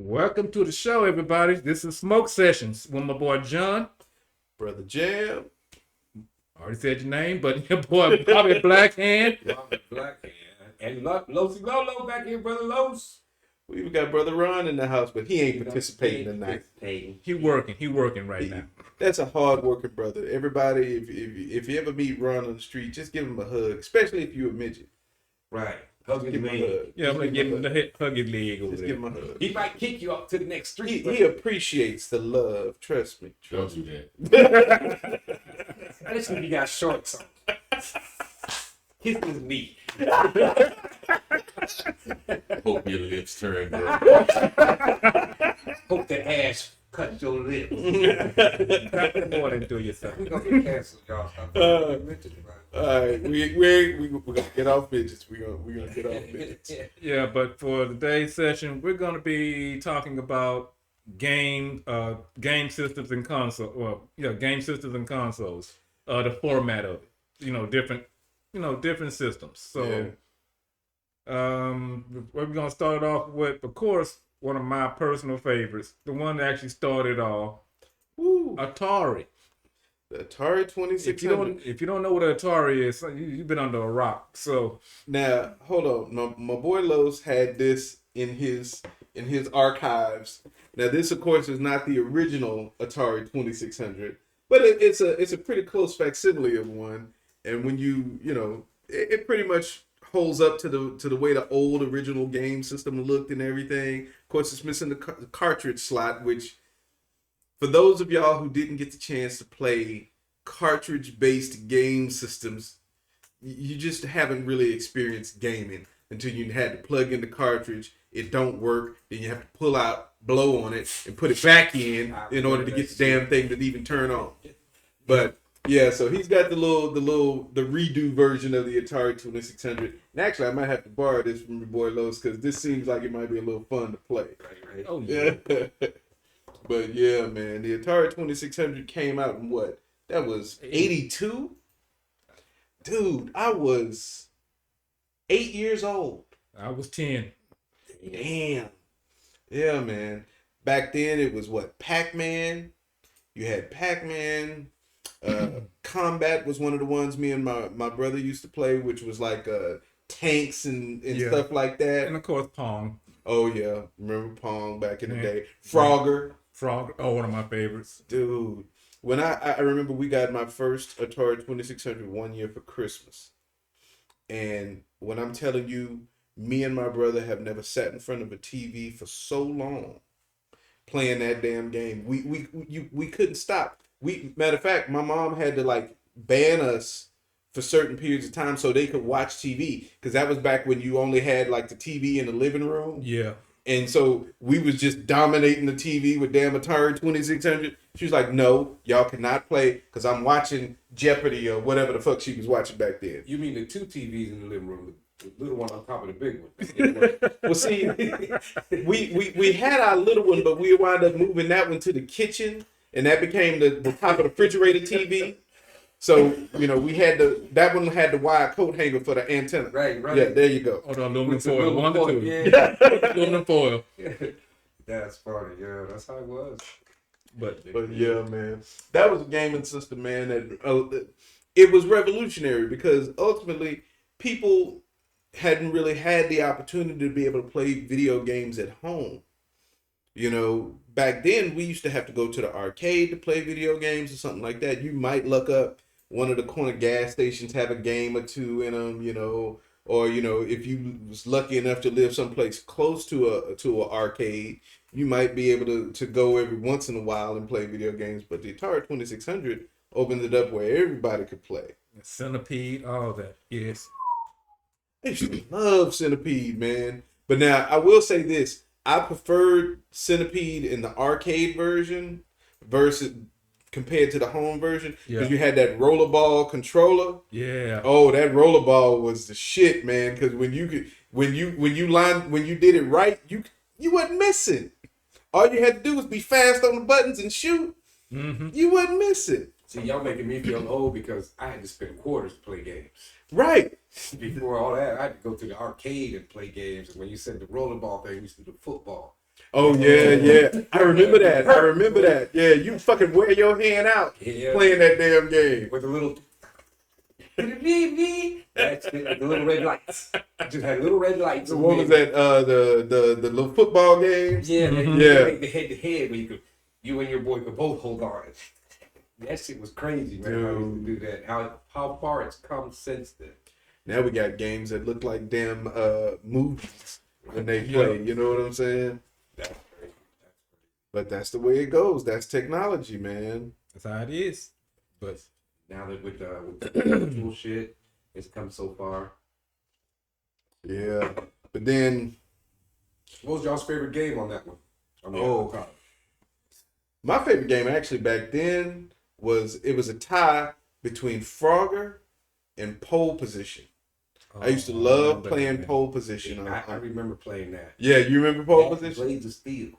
Welcome to the show, everybody. This is Smoke Sessions with my boy John. Brother Jam. Already said your name, but your boy Bobby Blackhand. Bobby Blackhand. And Losey Lolo back here, Brother Los. We even got Brother Ron in the house, but he ain't participating tonight. He working right now. That's a hard-working brother. Everybody, if you ever meet Ron on the street, just give him a hug, especially if you're a midget. Right. Hug his Give him a leg. hug. Yeah, I'm gonna give him the hug his leg over Just there. give him a hug. He might kick you up to the next street. He appreciates the love. Trust me. Don't do that. Listen, you got shorts on. Kiss his knee. Hope your lips turn green. Hope the ash cut your lips. Got more into yourself. We're going to get canceled, y'all. Stop mentioning it, All right, we're gonna get off midgets. We're gonna get off midgets. Yeah, but for today's session, we're gonna be talking about game systems and game systems and consoles. The format of it. Different systems. So we're gonna start off with, of course, one of my personal favorites, the one that actually started all, Atari. The Atari 2600. If you don't know what an Atari is, you've been under a rock. So Now, hold on. My boy Los had this in his archives. Now, this, of course, is not the original Atari 2600, but it's a pretty close facsimile of one. And when it pretty much holds up to the way the old original game system looked and everything. Of course, it's missing the cartridge slot, which, for those of y'all who didn't get the chance to play cartridge-based game systems, you just haven't really experienced gaming until you had to plug in the cartridge. It don't work. Then you have to pull out, blow on it, and put it back in order to get the damn thing to even turn on. But yeah, so he's got the redo version of the Atari 2600. And actually, I might have to borrow this from your boy Los, because this seems like it might be a little fun to play. Right. oh yeah. But yeah, man, the Atari 2600 came out in what? That was 82? Dude, I was 8 years old. I was 10. Damn. Yeah, man. Back then, it was what? Pac-Man. You had Pac-Man. Combat was one of the ones me and my brother used to play, which was like tanks and stuff like that. And of course, Pong. Oh, yeah. Remember Pong back in the day? Frogger. One of my favorites. Dude, when I remember we got my first Atari 2600 one year for Christmas. And when I'm telling you, me and my brother have never sat in front of a TV for so long playing that damn game. We couldn't stop. Matter of fact, my mom had to ban us for certain periods of time so they could watch TV, because that was back when you only had the TV in the living room. Yeah. And so we was just dominating the TV with damn Atari 2600. She was like, no, y'all cannot play because I'm watching Jeopardy or whatever the fuck she was watching back then. You mean the two TVs in the living room, the little one on top of the big one? Well, see, we had our little one, but we wound up moving that one to the kitchen, and that became the top of the refrigerator TV. So, we had that one had the wire coat hanger for the antenna. Right. Yeah, there you go. Oh, the aluminum foil. Aluminum 1 to 2. Yeah. Aluminum foil. That's funny. Yeah, that's how it was. But yeah, man, that was a gaming system, man. That it was revolutionary because ultimately people hadn't really had the opportunity to be able to play video games at home. Back then we used to have to go to the arcade to play video games or something like that. You might look up one of the corner gas stations, have a game or two in them, or if you was lucky enough to live someplace close to a arcade, you might be able to go every once in a while and play video games. But the Atari 2600 opened it up where everybody could play. Centipede, all that. Yes. I used to love Centipede, man. But now I will say this: I preferred Centipede in the arcade version compared to the home version, because you had that rollerball controller. Yeah. Oh, that rollerball was the shit, man. Because when you did it right, you wasn't missing. All you had to do was be fast on the buttons and shoot. Mm-hmm. You wasn't missing. See, y'all making me feel old because I had to spend quarters to play games. Right. Before all that, I had to go to the arcade and play games. And when you said the rollerball thing, we used to do football. Oh yeah. I remember that. Yeah, you fucking wear your hand out playing that damn game. with a little. That's it, the little red lights. Just had little red lights. So what was that? The little football games. Yeah, Yeah. the head to head where you and your boy could both hold on. That shit was crazy, man. How we used to do that. How far it's come since then. Now we got games that look like damn movies when they play. You know what I'm saying? That's crazy. But that's the way it goes. That's technology, man. That's how it is. But Now that with the virtual shit, it's come so far. Yeah. But then, What was y'all's favorite game on that one? My favorite game actually back then was a tie between Frogger and Pole Position. I used to love playing Pole Position. I remember playing that. Yeah, you remember Pole Position? Blades of Steel.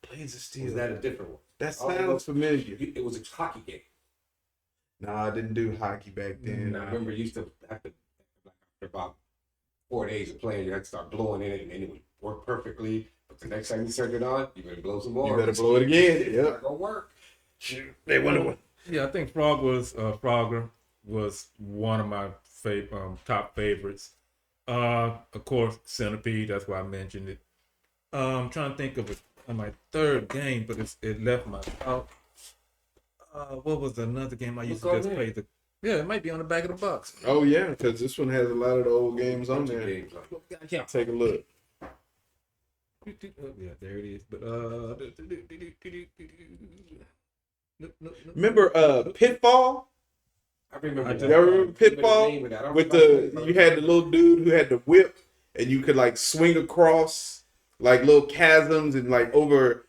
Blades of Steel. Was that a different one? That sounds familiar. It was a hockey game. Nah, I didn't do hockey back then. I remember you used to have to, after about 4 days of playing, you had to start blowing in it, and then it would work perfectly. But the next time you turned it on, you better blow some more. You better blow it again. It's not gonna work. They wonder. yeah, I think Frogger was one of my top favorites. Of course, Centipede. That's why I mentioned it. I'm trying to think of it on my third game, but it left my out. What was another game I used to just play? Yeah, it might be on the back of the box. Oh yeah, because this one has a lot of the old games on there. Yeah, Take a look. yeah, there it is. But Remember Pitfall? I remember that. Y'all remember Pitfall? With you had the little dude who had the whip, and you could like swing across like little chasms and like over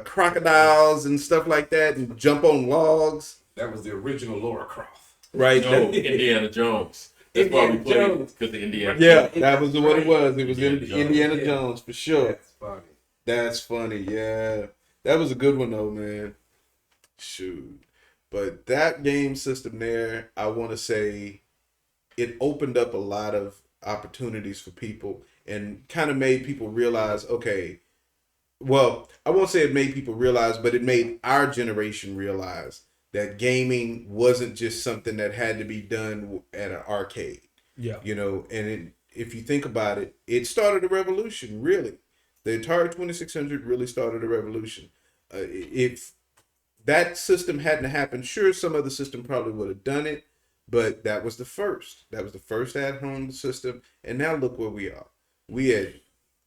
crocodiles and stuff like that, and jump on logs. That was the original Laura Croft. Right. No, Indiana Jones. That's why we played because the Indiana. Yeah, that was what it was. It was Indiana Jones for sure. That's funny. That's funny. Yeah, that was a good one though, man. Shoot, but that game system there, I want to say, it opened up a lot of opportunities for people and kind of made people realize, okay, well, I won't say it made people realize, but it made our generation realize that gaming wasn't just something that had to be done at an arcade. yeah, You know, and if you think about it, it started a revolution, really. The Atari 2600 really started a revolution. If that system hadn't happened, sure, some other system probably would have done it, but that was the first. That was the first at-home system, and now look where we are. We had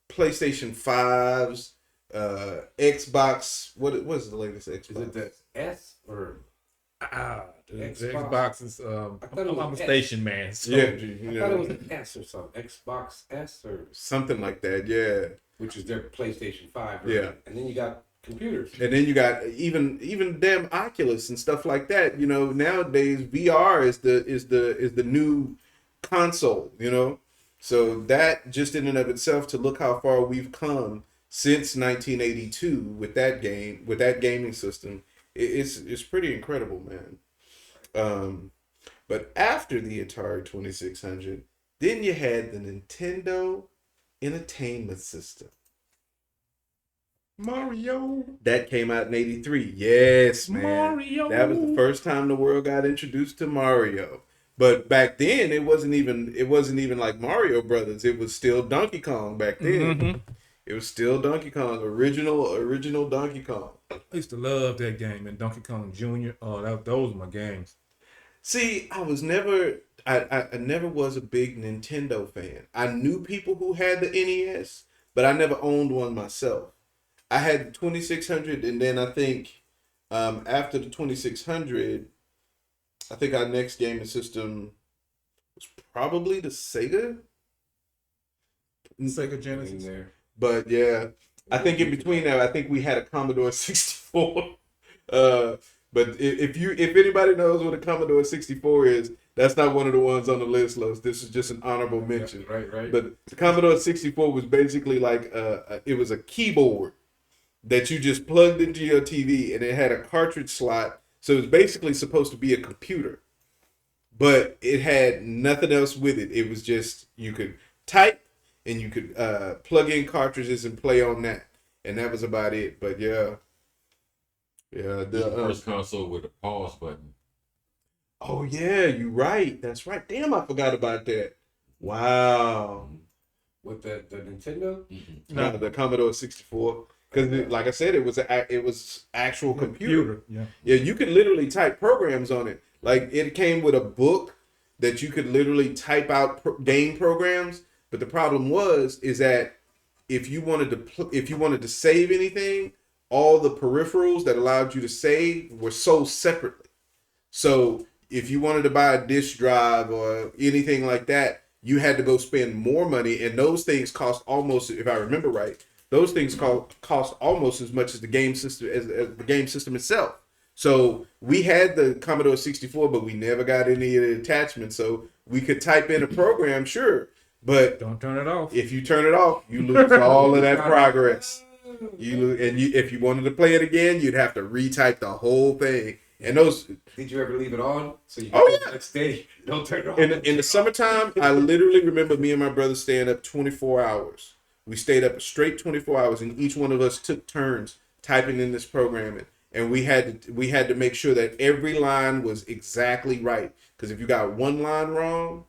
PlayStation 5s, Xbox. What was the latest Xbox? Is it the S or the Xbox. Xbox is. thought it was I'm a an station man. So. Yeah, I thought it was an S or something. Xbox S or something like that. Yeah, which is their PlayStation 5. Yeah. Right? And then you got computers. and then you got even damn Oculus and stuff like that. You know, nowadays VR is the new console. You know, so that just in and of itself, to look how far we've come since 1982 with that gaming system, it's pretty incredible, man. But after the Atari 2600, then you had the Nintendo Entertainment System. Mario. That came out in 83. Yes, man. Mario. That was the first time the world got introduced to Mario. But back then it wasn't even like Mario Brothers. It was still Donkey Kong back then. Mm-hmm. It was still Donkey Kong, original Donkey Kong. I used to love that game and Donkey Kong Jr. Oh, those were my games. See, I never was a big Nintendo fan. I knew people who had the NES, but I never owned one myself. I had the 2600, and then I think after the 2600, I think our next gaming system was probably the Sega. Sega Genesis. In there. But yeah, I think in between that, I think we had a Commodore 64. But if anybody knows what a Commodore 64 is, that's not one of the ones on the list, Los. This is just an honorable mention. Right. But the Commodore 64 was basically like it was a keyboard that you just plugged into your TV, and it had a cartridge slot. So it was basically supposed to be a computer, but it had nothing else with it. It was just, you could type and you could plug in cartridges and play on that. and that was about it. But yeah, The first console with a pause button. oh yeah, you're right. That's right. Damn, I forgot about that. Wow. With the Nintendo. No, the Commodore 64. Because, like I said, it was actual computer. Yeah, you could literally type programs on it. Like it came with a book that you could literally type out game programs. But the problem is that if you wanted to save anything, all the peripherals that allowed you to save were sold separately. So if you wanted to buy a disk drive or anything like that, you had to go spend more money, and those things cost almost, if I remember right, those things cost almost as much as the game system as the game system itself. So we had the Commodore 64, but we never got any of the attachments. So we could type in a program, sure, but Don't turn it off. if you turn it off, you lose all of that progress. If you wanted to play it again, you'd have to retype the whole thing. And those. Did you ever leave it on so you yeah. next day don't turn it off? In the summertime, I literally remember me and my brother staying up 24 hours. We stayed up straight 24 hours, and each one of us took turns typing in this programming. And we had to make sure that every line was exactly right. Because if you got one line wrong,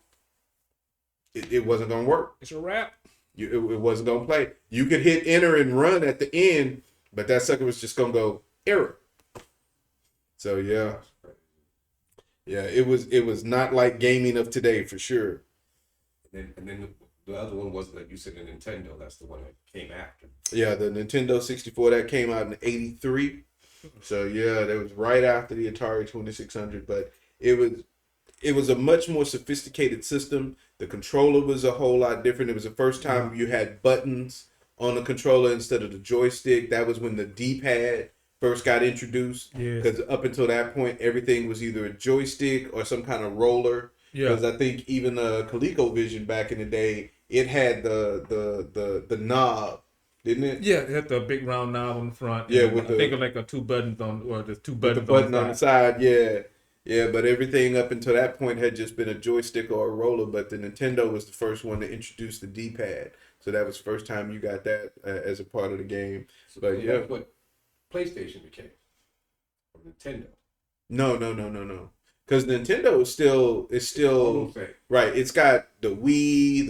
it wasn't gonna work. It's a wrap. It wasn't gonna play. You could hit enter and run at the end, but that sucker was just gonna go error. So yeah, it was not like gaming of today for sure. And then the other one was that you said the Nintendo. That's the one that came after. Yeah, the Nintendo 64 that came out in '83. So yeah, that was right after the Atari 2600. But it was a much more sophisticated system. The controller was a whole lot different. It was the first time you had buttons on the controller instead of the joystick. That was when the D-pad first got introduced. Yeah. Because up until that point, everything was either a joystick or some kind of roller. Yeah. Because I think even the ColecoVision back in the day, it had the knob, didn't it? Yeah, it had the big round knob on the front. Yeah, and with I think of like two buttons on, or the two buttons the button on the side. Yeah, but everything up until that point had just been a joystick or a roller. But the Nintendo was the first one to introduce the D-pad, so that was the first time you got that as a part of the game. But yeah, that's what PlayStation became. Or Nintendo. No. Because Nintendo is still right. It's got the Wii,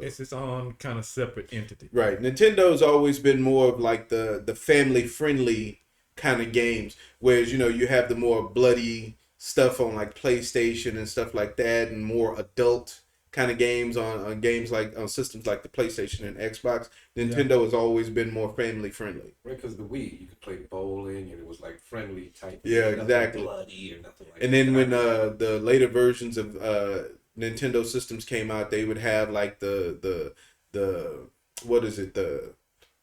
it's its own kind of separate entity. Right. Nintendo's always been more of like the family friendly kind of games, whereas you have the more bloody stuff on like PlayStation and stuff like that, and more adult kind of games on games like on systems like the PlayStation and Xbox. Nintendo has always been more family friendly. Right, because the Wii, you could play bowling and it was like friendly type. Yeah, nothing exactly. Bloody or nothing like and then when the later versions of Nintendo systems came out, they would have like the what is it, the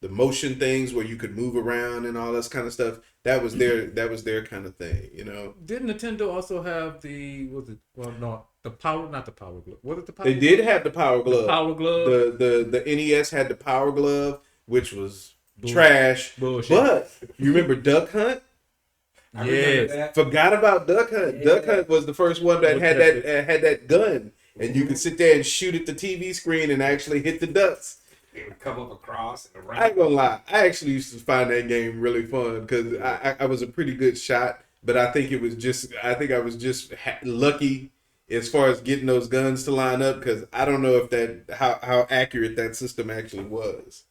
motion things where you could move around and all this kind of stuff. That was their kind of thing, Didn't Nintendo also have the power, not the power glove? Was it the power? They did have the power glove. The power glove. The NES had the power glove, which was trash. Bullshit. But you remember Duck Hunt? Yes. Forgot about Duck Hunt. Yeah. Duck Hunt was the first one that had that gun, and you could sit there and shoot at the TV screen and actually hit the ducks. It would come up across and around. I ain't gonna lie. I actually used to find that game really fun because I was a pretty good shot, but I think I was just lucky as far as getting those guns to line up, because I don't know if how accurate that system actually was.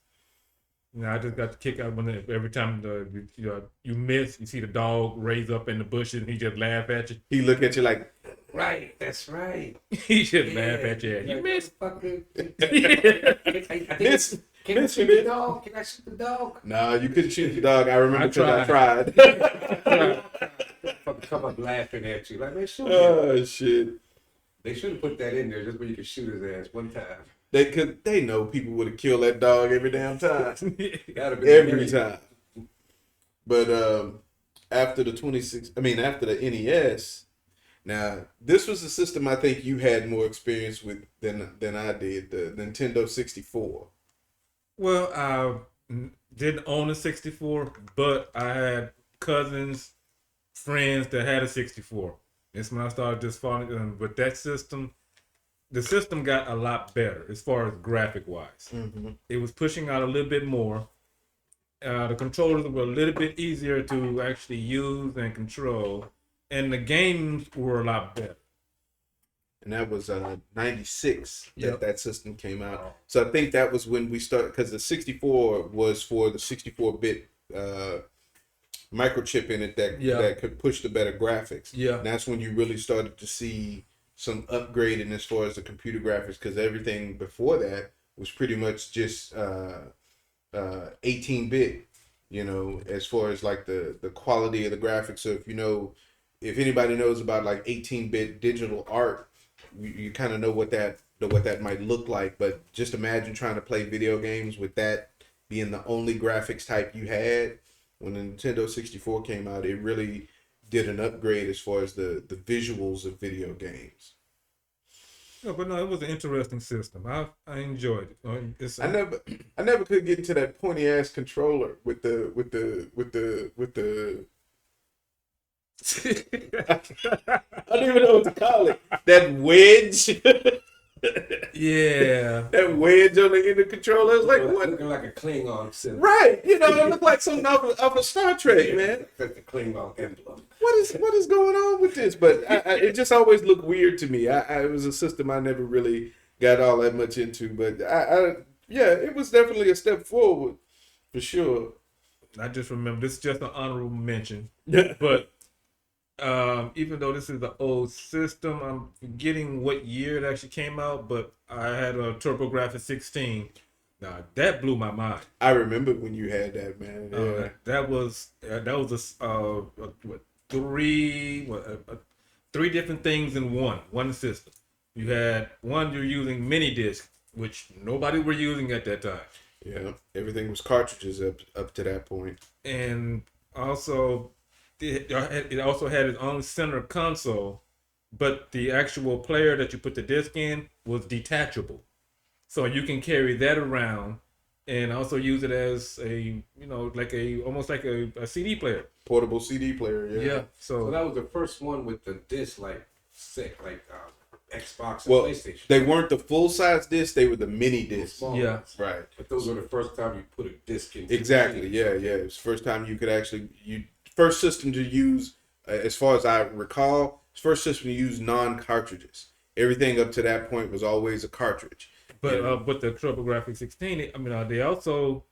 I just got the kick out when every time you miss, you see the dog raise up in the bushes and he just laugh at you. He look at you like, right, that's right. He just laugh at you. You missed. Can I shoot the dog? Can I shoot the dog? No, you couldn't shoot the dog. I remember because I tried. Come up laughing at you like, man, shoot him. Oh shit! They should have put that in there just where you could shoot his ass one time. They know people would have killed that dog every damn time. Every time. But after the NES, now this was a system I think you had more experience with than I did, the Nintendo 64. Well, I didn't own a 64, but I had cousins, friends that had a 64. That's when I started just falling with that system. The system got a lot better as far as graphic wise. Mm-hmm. It was pushing out a little bit more. The controllers were a little bit easier to actually use and control, and the games were a lot better. And that was 96 Yep. that system came out. So I think that was when we started, because the 64 was for the 64-bit microchip in it that could push the better graphics. Yeah. And that's when you really started to see some upgrading as far as the computer graphics, because everything before that was pretty much just 18-bit, you know, as far as like the quality of the graphics. So if anybody knows about like 18-bit digital art, you kind of know what that might look like. But just imagine trying to play video games with that being the only graphics type you had. When the Nintendo 64 came out, it really did an upgrade as far as the visuals of video games. No, but no, it was an interesting system. I enjoyed it. I never could get into that pointy ass controller with the I don't even know what to call it. That wedge. Yeah. That wedge on the end of the controller. It's like what? Looking like a Klingon symbol. Right. It looked like something of a Star Trek, man. That's the Klingon emblem. What is going on with this? But it just always looked weird to me. It was a system I never really got all that much into. But it was definitely a step forward for sure. I just remember this is just an honorable mention. But even though this is an old system, I'm forgetting what year it actually came out, but I had a TurboGrafx 16. Now that blew my mind. I remember when you had that, man. Yeah. That was three different things in one system. You had one, you're using mini disc, which nobody were using at that time. Yeah, everything was cartridges up to that point. And also it also had its own center console, but the actual player that you put the disc in was detachable. So you can carry that around and also use it as almost like a CD player. Portable CD player, yeah. Yeah. So So that was the first one with the disc Xbox and Well, PlayStation. they weren't the full size disc; they were the mini discs. Small Yeah. ones. Right. But those were the first time you put a disc in. Exactly. Yeah. It was the first time you could first system to use, as far as I recall, first system to use non-cartridges. Everything up to that point was always a cartridge. but the TurboGrafx 16, they also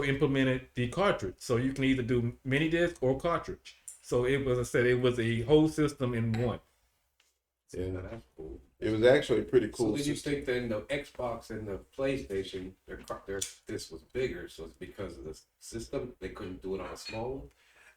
implemented the cartridge, so you can either do mini disc or cartridge. So it was a whole system in one. Yeah. That's cool. It was actually pretty So cool. did you think that in the Xbox and the PlayStation, their disc was bigger? So it's because of the system they couldn't do it on a small one?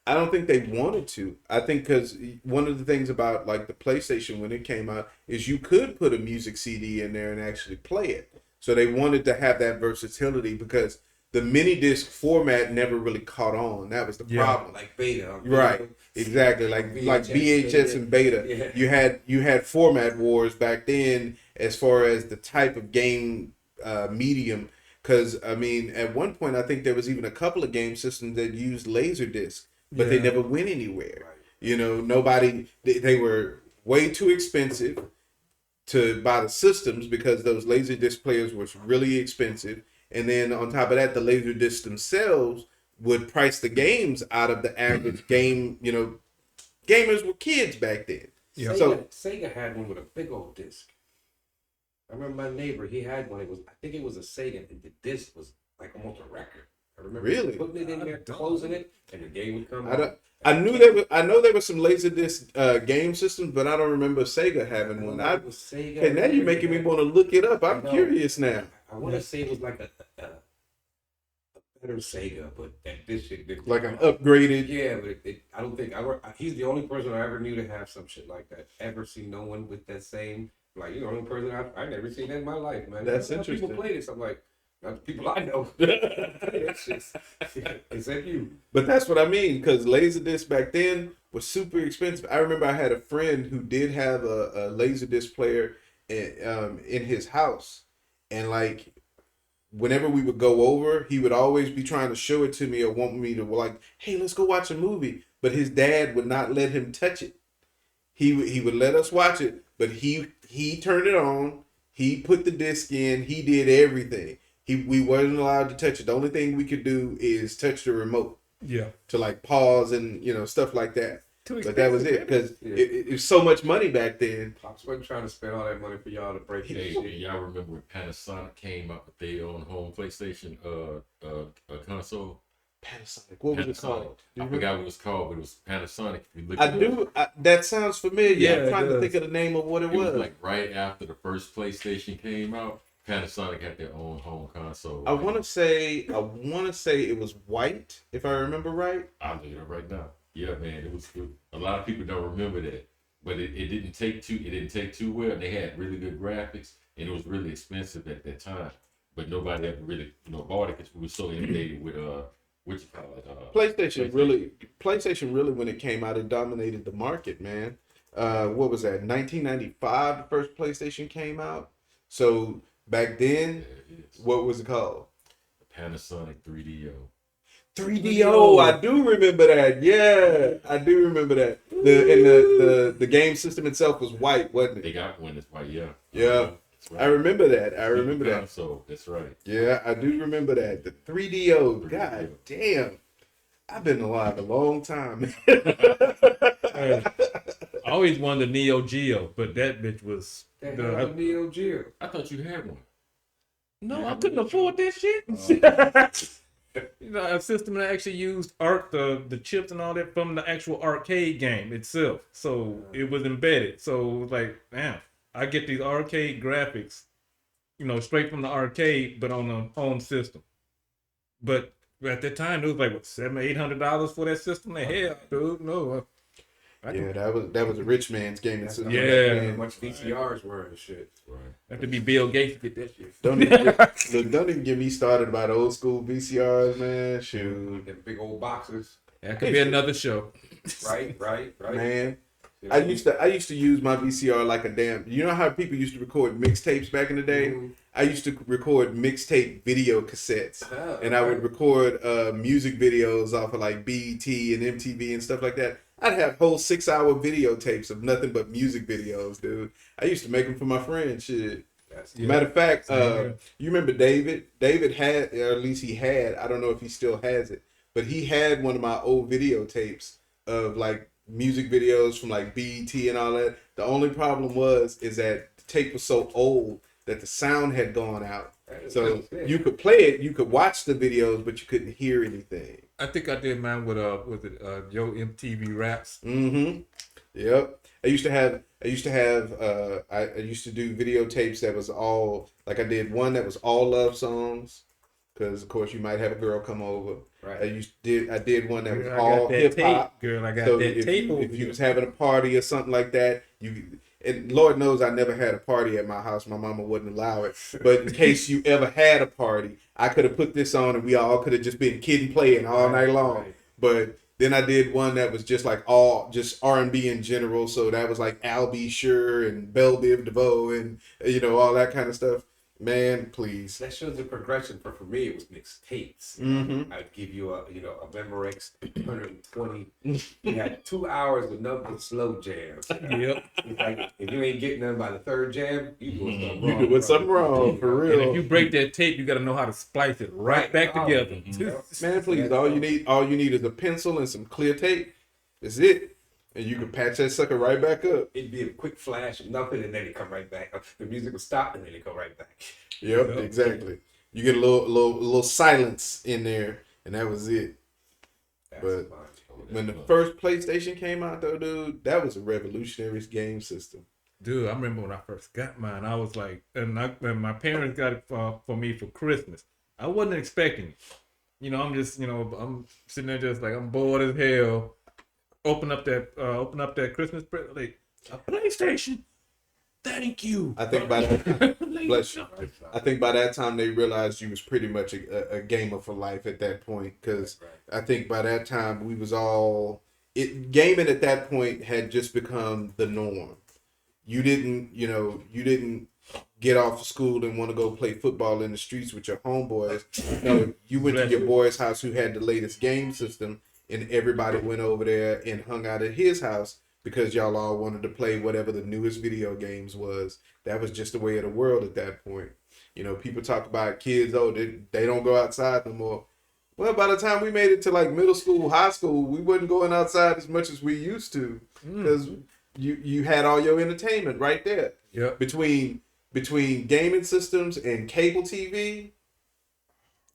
I don't think they wanted to. I think because one of the things about like the PlayStation when it came out is you could put a music CD in there and actually play it. So they wanted to have that versatility because the mini disc format never really caught on. That was the problem. Like beta. Right. Exactly. Like VHS and beta. Yeah. You had format wars back then as far as the type of game medium. Because at one point I think there was even a couple of game systems that used Laserdisc, but they never went anywhere. Right. They were way too expensive to buy the systems because those Laserdisc players was really expensive. And then on top of that, the Laserdiscs themselves would price the games out of the average game. Gamers were kids back then. Yeah. Sega had one with a big old disc. I remember my neighbor, he had one. I think it was a Sega, and the disc was like almost a record. I remember Really? putting it in there, closing it, and the game would come out. I know there were some Laserdisc game systems, but I don't remember Sega having one. It was Sega. Okay, now you're making me want to look it up. I'm curious now. I want to say it was like a better Sega, but this shit didn't. Like an upgraded. Yeah, but I don't think he's the only person I ever knew to have some shit like that. Ever seen no one with that same, like, you're the only person I never seen that in my life, man. That's People interesting. play this. I'm like, not the people I know. It's just, is that you? But that's what I mean, because Laserdisc back then was super expensive. I remember I had a friend who did have a Laserdisc player in his house, and like whenever we would go over, he would always be trying to show it to me or want me to like, hey, let's go watch a movie. But his dad would not let him touch it. He would let us watch it, but he turned it on. He put the disc in. He did everything. We wasn't allowed to touch it. The only thing we could do is touch the remote Yeah. to like pause and stuff like that. Too But that was it because it was so much money back then. Pops wasn't trying to spend all that money for y'all to break Hey, it. y'all remember when Panasonic came out with their own home PlayStation console? Panasonic. What was it Panasonic. called? I forgot what it was called, but it was Panasonic. If you look I it do. That sounds familiar. Yeah, I'm trying it to does. think of the name of what it It was was. like right after the first PlayStation came out. Panasonic had their own home console. I want to say it was white, if I remember right. I'll do it right now. Yeah, man, it was good. A lot of people don't remember that, but it didn't take too well. And they had really good graphics, and it was really expensive at that time. But nobody ever really bought it because we were so inundated with what you call it. PlayStation really when it came out, it dominated the market, man. What was that? 1995, the first PlayStation came out. So back then, There it is. what was it called? Panasonic 3DO. 3DO. I do remember that. Yeah, I do remember that. The game system itself was white, wasn't They it? got one that's white, yeah. Yeah. That's right. I remember that. I remember that. Console, that's right. Yeah, I do remember that. The 3DO. God damn. I've been alive a long time. Hey, I always wanted the Neo Geo, but that bitch was. That the- hell Neo Geo. I thought you had one. no, I couldn't afford this shit. A system that actually used the chips and all that from the actual arcade game itself. So it was embedded. So it was like, damn, I get these arcade graphics, straight from the arcade, but on the home system. But at that time, it was like what, $700-800 for that system. Like, hell, dude, no. Yeah, that was a rich man's gaming system. Yeah. How much VCRs were and shit. Right. Have to be Bill Gates to get that shit. Don't even get me started about old school VCRs, man. Shoot, Them big old boxes. That could be another show. Right. man. I used to use my VCR like a damn. You know how people used to record mixtapes back in the day? Mhm. I used to record mixtape video cassettes, Oh, and I would record music videos off of like BET and MTV and stuff like that. I'd have whole 6-hour videotapes of nothing but music videos, dude. I used to make them for my friends. Shit. Yeah. Matter of fact, Same here. you remember David? David had, or at least he had. I don't know if he still has it, but he had one of my old videotapes of like music videos from like BET and all that. The only problem is that the tape was so old that the sound had gone out. So you could play it, you could watch the videos, but you couldn't hear anything. I think I did mine with Yo MTV Raps. Mm-hmm. Yep. I used to do videotapes that was all like, I did one that was all love songs, because of course you might have a girl come over. Right. I did one that was Girl, I all got that hip hop. tape, girl. I got So that tape over if you here. was having a party or something like that, and Lord knows I never had a party at my house. My mama wouldn't allow it. But in case you ever had a party, I could have put this on and we all could have just been kid and playing all night long. Right. But then I did one that was just like all just R&B in general. So that was like Al B. Sure and Belle Biv DeVoe and all that kind of stuff. Man, please. That shows the progression. But for me, it was mixtapes. Mm-hmm. I'd give you a Memorex 120. You had 2 hours with nothing but slow jams. Yep. It's like, if you ain't getting them by the third jam, you doing something wrong. You doing something wrong, for And real. if you break that tape, you got to know how to splice it right back Oh, together. mhm. Man, please, all you need is a pencil and some clear tape. That's it. And you can patch that sucker right back up. It'd be a quick flash of nothing, and then it come right back. The music would stop, and then it go right back. Yep, Yep. exactly. You get a little silence in there, and that was it. That's But- fine. When the first PlayStation came out, though, dude, that was a revolutionary game system. Dude, I remember when I first got mine. I was like, and my parents got it for me for Christmas. I wasn't expecting it. I'm just, I'm sitting there just like, I'm bored as hell. Open up that Christmas present, like a PlayStation. Thank you. I think by that, bless you. I think by that time they realized you was pretty much a gamer for life at that point, because I think by that time we was all gaming at that point had just become the norm. You didn't get off of school and want to go play football in the streets with your homeboys. No, you went to your boy's house who had the latest game system, and everybody went over there and hung out at his house because y'all all wanted to play whatever the newest video games was. That was just the way of the world at that point. People talk about kids, they don't go outside no more. Well, by the time we made it to like middle school, high school, we wasn't going outside as much as we used to because you had all your entertainment right there. Yep. Between gaming systems and cable TV,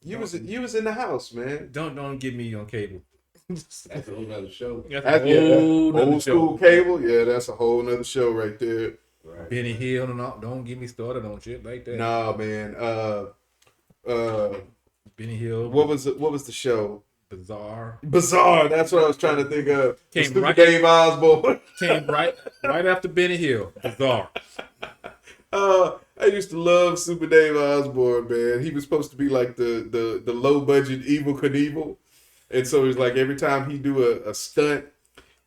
you was in the house, man. Don't get me on cable. That's a whole nother show. That's a whole nother old show. school cable. Yeah, that's a whole nother show right there. Right. Benny Hill and all. Don't get me started on shit like that. Nah, man. Benny Hill. What was the show? Bizarre. That's what I was trying to think of. Came Stupid right- Dave Osborne. Came right after Benny Hill. Bizarre. I used to love Super Dave Osborne, man. He was supposed to be like the low budget Evil Knievel. And so it's like every time he do a stunt,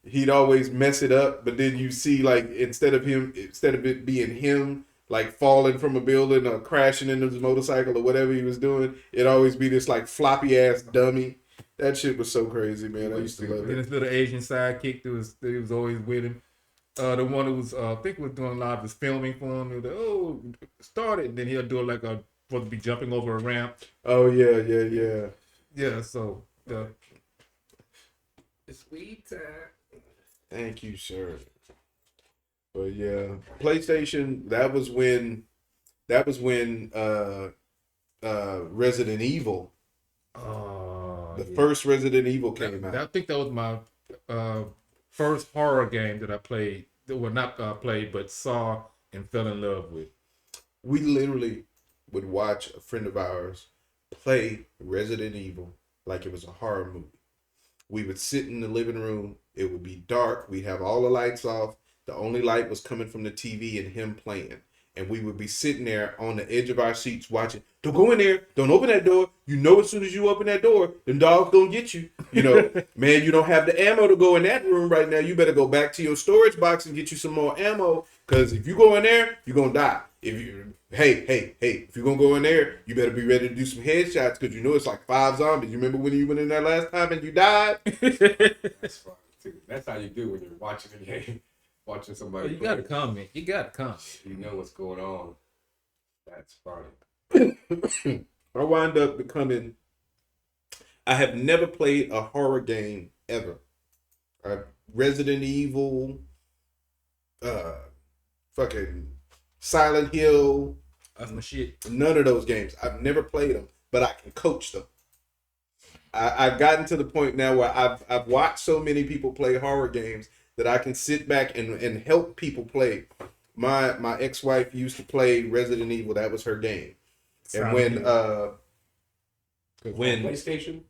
he'd always mess it up. But then you see like instead of it being him like falling from a building or crashing into his motorcycle or whatever he was doing, it'd always be this like floppy ass dummy. That shit was so crazy, man. I used to love Then it. his little Asian sidekick that was always with him. The one who was I think was doing a lot of his filming for him. He was like, started, and then he'll do like supposed to be jumping over a ramp. Oh yeah. Yeah, so It's sweet time. Thank you, sir. But yeah, PlayStation. That was when Resident Evil, the first Resident Evil came out. I think that was my first horror game that I played. Well, not played, but saw and fell in love with. We literally would watch a friend of ours play Resident Evil like it was a horror movie. We would sit in the living room. It would be dark. We'd have all the lights off. The only light was coming from the TV and him playing. And we would be sitting there on the edge of our seats watching. Don't go in there. Don't open that door. You know as soon as you open that door, them dogs gonna get you. Man, you don't have the ammo to go in that room right now. You better go back to your storage box and get you some more ammo. Because if you go in there, you're gonna die. If you're gonna go in there, you better be ready to do some headshots because it's like 5 zombies. You remember when you went in there last time and you died? That's fun too. That's how you do when you're watching a game, watching somebody. You got to comment. You got to comment. You know what's going on. That's funny. I wind up becoming. I have never played a horror game ever. Resident Evil, fucking Silent Hill. That's my shit. None of those games. I've never played them, but I can coach them. I've gotten to the point now where I've watched so many people play horror games that I can sit back and help people play. My ex-wife used to play Resident Evil. That was her game. And when PlayStation.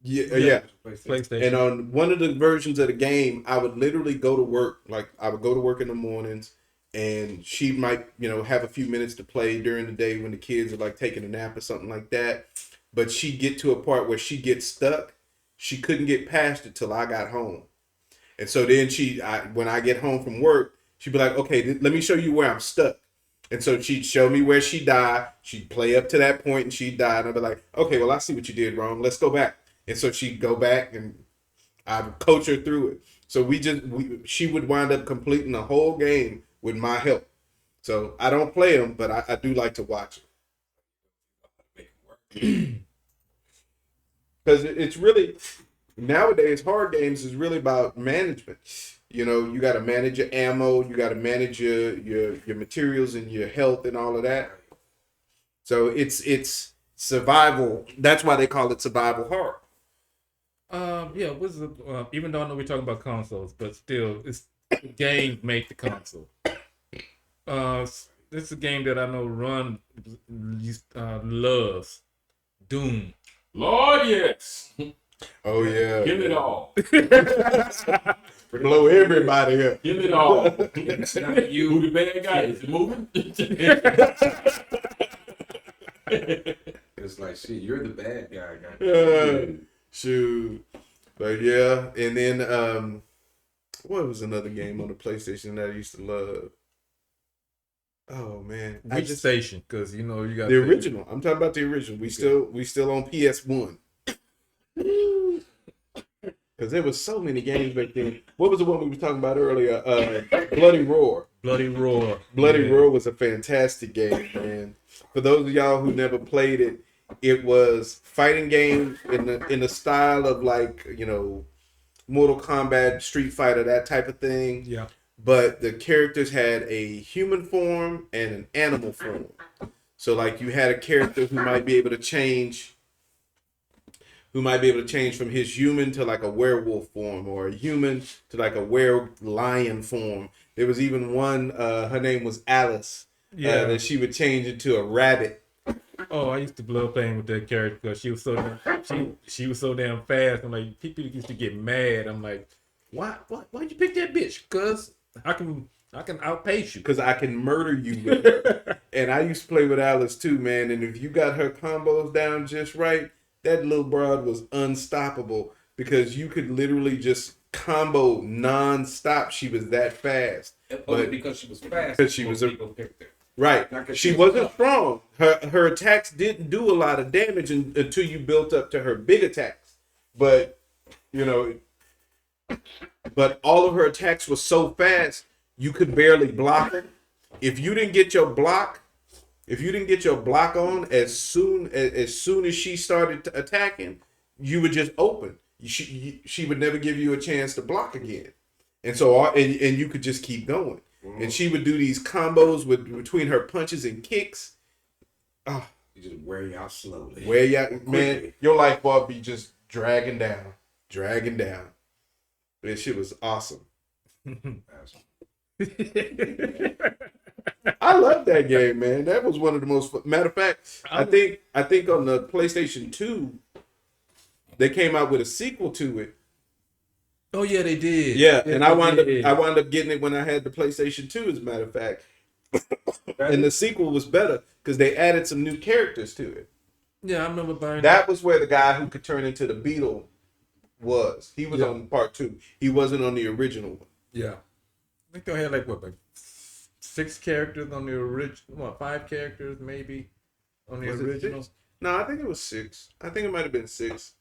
Yeah. PlayStation. And on one of the versions of the game, I would literally go to work. Like I would go to work in the mornings, and she might, have a few minutes to play during the day when the kids are like taking a nap or something like that. But she'd get to a part where she gets stuck. She couldn't get past it till I got home. And so then when I get home from work, she'd be like, okay, let me show you where I'm stuck. And so she'd show me where she died. She'd play up to that point and she'd die. And I'd be like, okay, well, I see what you did wrong. Let's go back. And so she'd go back and I'd coach her through it. So she would wind up completing the whole game with my help. So I don't play them, but I do like to watch them. Because it's really, nowadays, hard games is really about management. You got to manage your ammo, you got to manage your materials and your health and all of that. So it's survival. That's why they call it survival horror. Even though I know we're talking about consoles, but still, it's the game make the console. This is a game that I know Ron loves. Doom. Lord, yes. Oh yeah. Give it all. Blow everybody up. Give it all. It's not you. Who the bad guy? Is it moving? It's like, shit, you're the bad guy. Shoot. But yeah, and then what was another game on the PlayStation that I used to love? Oh man, Which station? Because you got the original. I'm talking about the original. We still on PS1. Because Because there was so many games back then. What was the one we were talking about earlier? Bloody Roar. Bloody Roar. Bloody Yeah. Roar was a fantastic game, man. For those of y'all who never played it, it was fighting game in the style of like, you know, Mortal Kombat, Street Fighter, that type of thing. Yeah. But the characters had a human form and an animal form. So like you had a character who might be able to change from his human to like a werewolf form, or a human to like a lion form. There was even one, her name was Alice, that she would change into a rabbit. Oh, I used to love playing with that character because she was so she was so damn fast. I'm like, people used to get mad. I'm like, why'd you pick that bitch? Cause I can outpace you. Because I can murder you with her. And I used to play with Alice too, man. And if you got her combos down just right, that little broad was unstoppable because you could literally just combo non-stop. She was that fast. Only because she was fast. Because she was people picked her. Right. Not 'cause She she was wasn't tough. strong. Her attacks didn't do a lot of damage until you built up to her big attacks. But, you know, all of her attacks were so fast, you could barely block her. If you didn't get your block on as soon as she started attacking, you would just open. She would never give you a chance to block again. And so and you could just keep going. And she would do these combos between her punches and kicks. Oh, You just wear you out slowly. man, your life bar be just dragging down. That shit was awesome. I love that game, man. That was one of the most fun. Matter of fact, I think on the PlayStation 2, they came out with a sequel to it. Oh yeah, they did. Yeah, and I wound did. up getting it when I had the PlayStation 2, as a matter of fact. And the sequel was better because they added some new characters to it. Yeah, I remember buying That was where the guy who could turn into the beetle was. He was Yeah. on part 2. He wasn't on the original one. Yeah, I think they had like 6 characters on the original. 5 characters maybe on the Was it original. 6? No, I think it was 6. I think it might have been 6.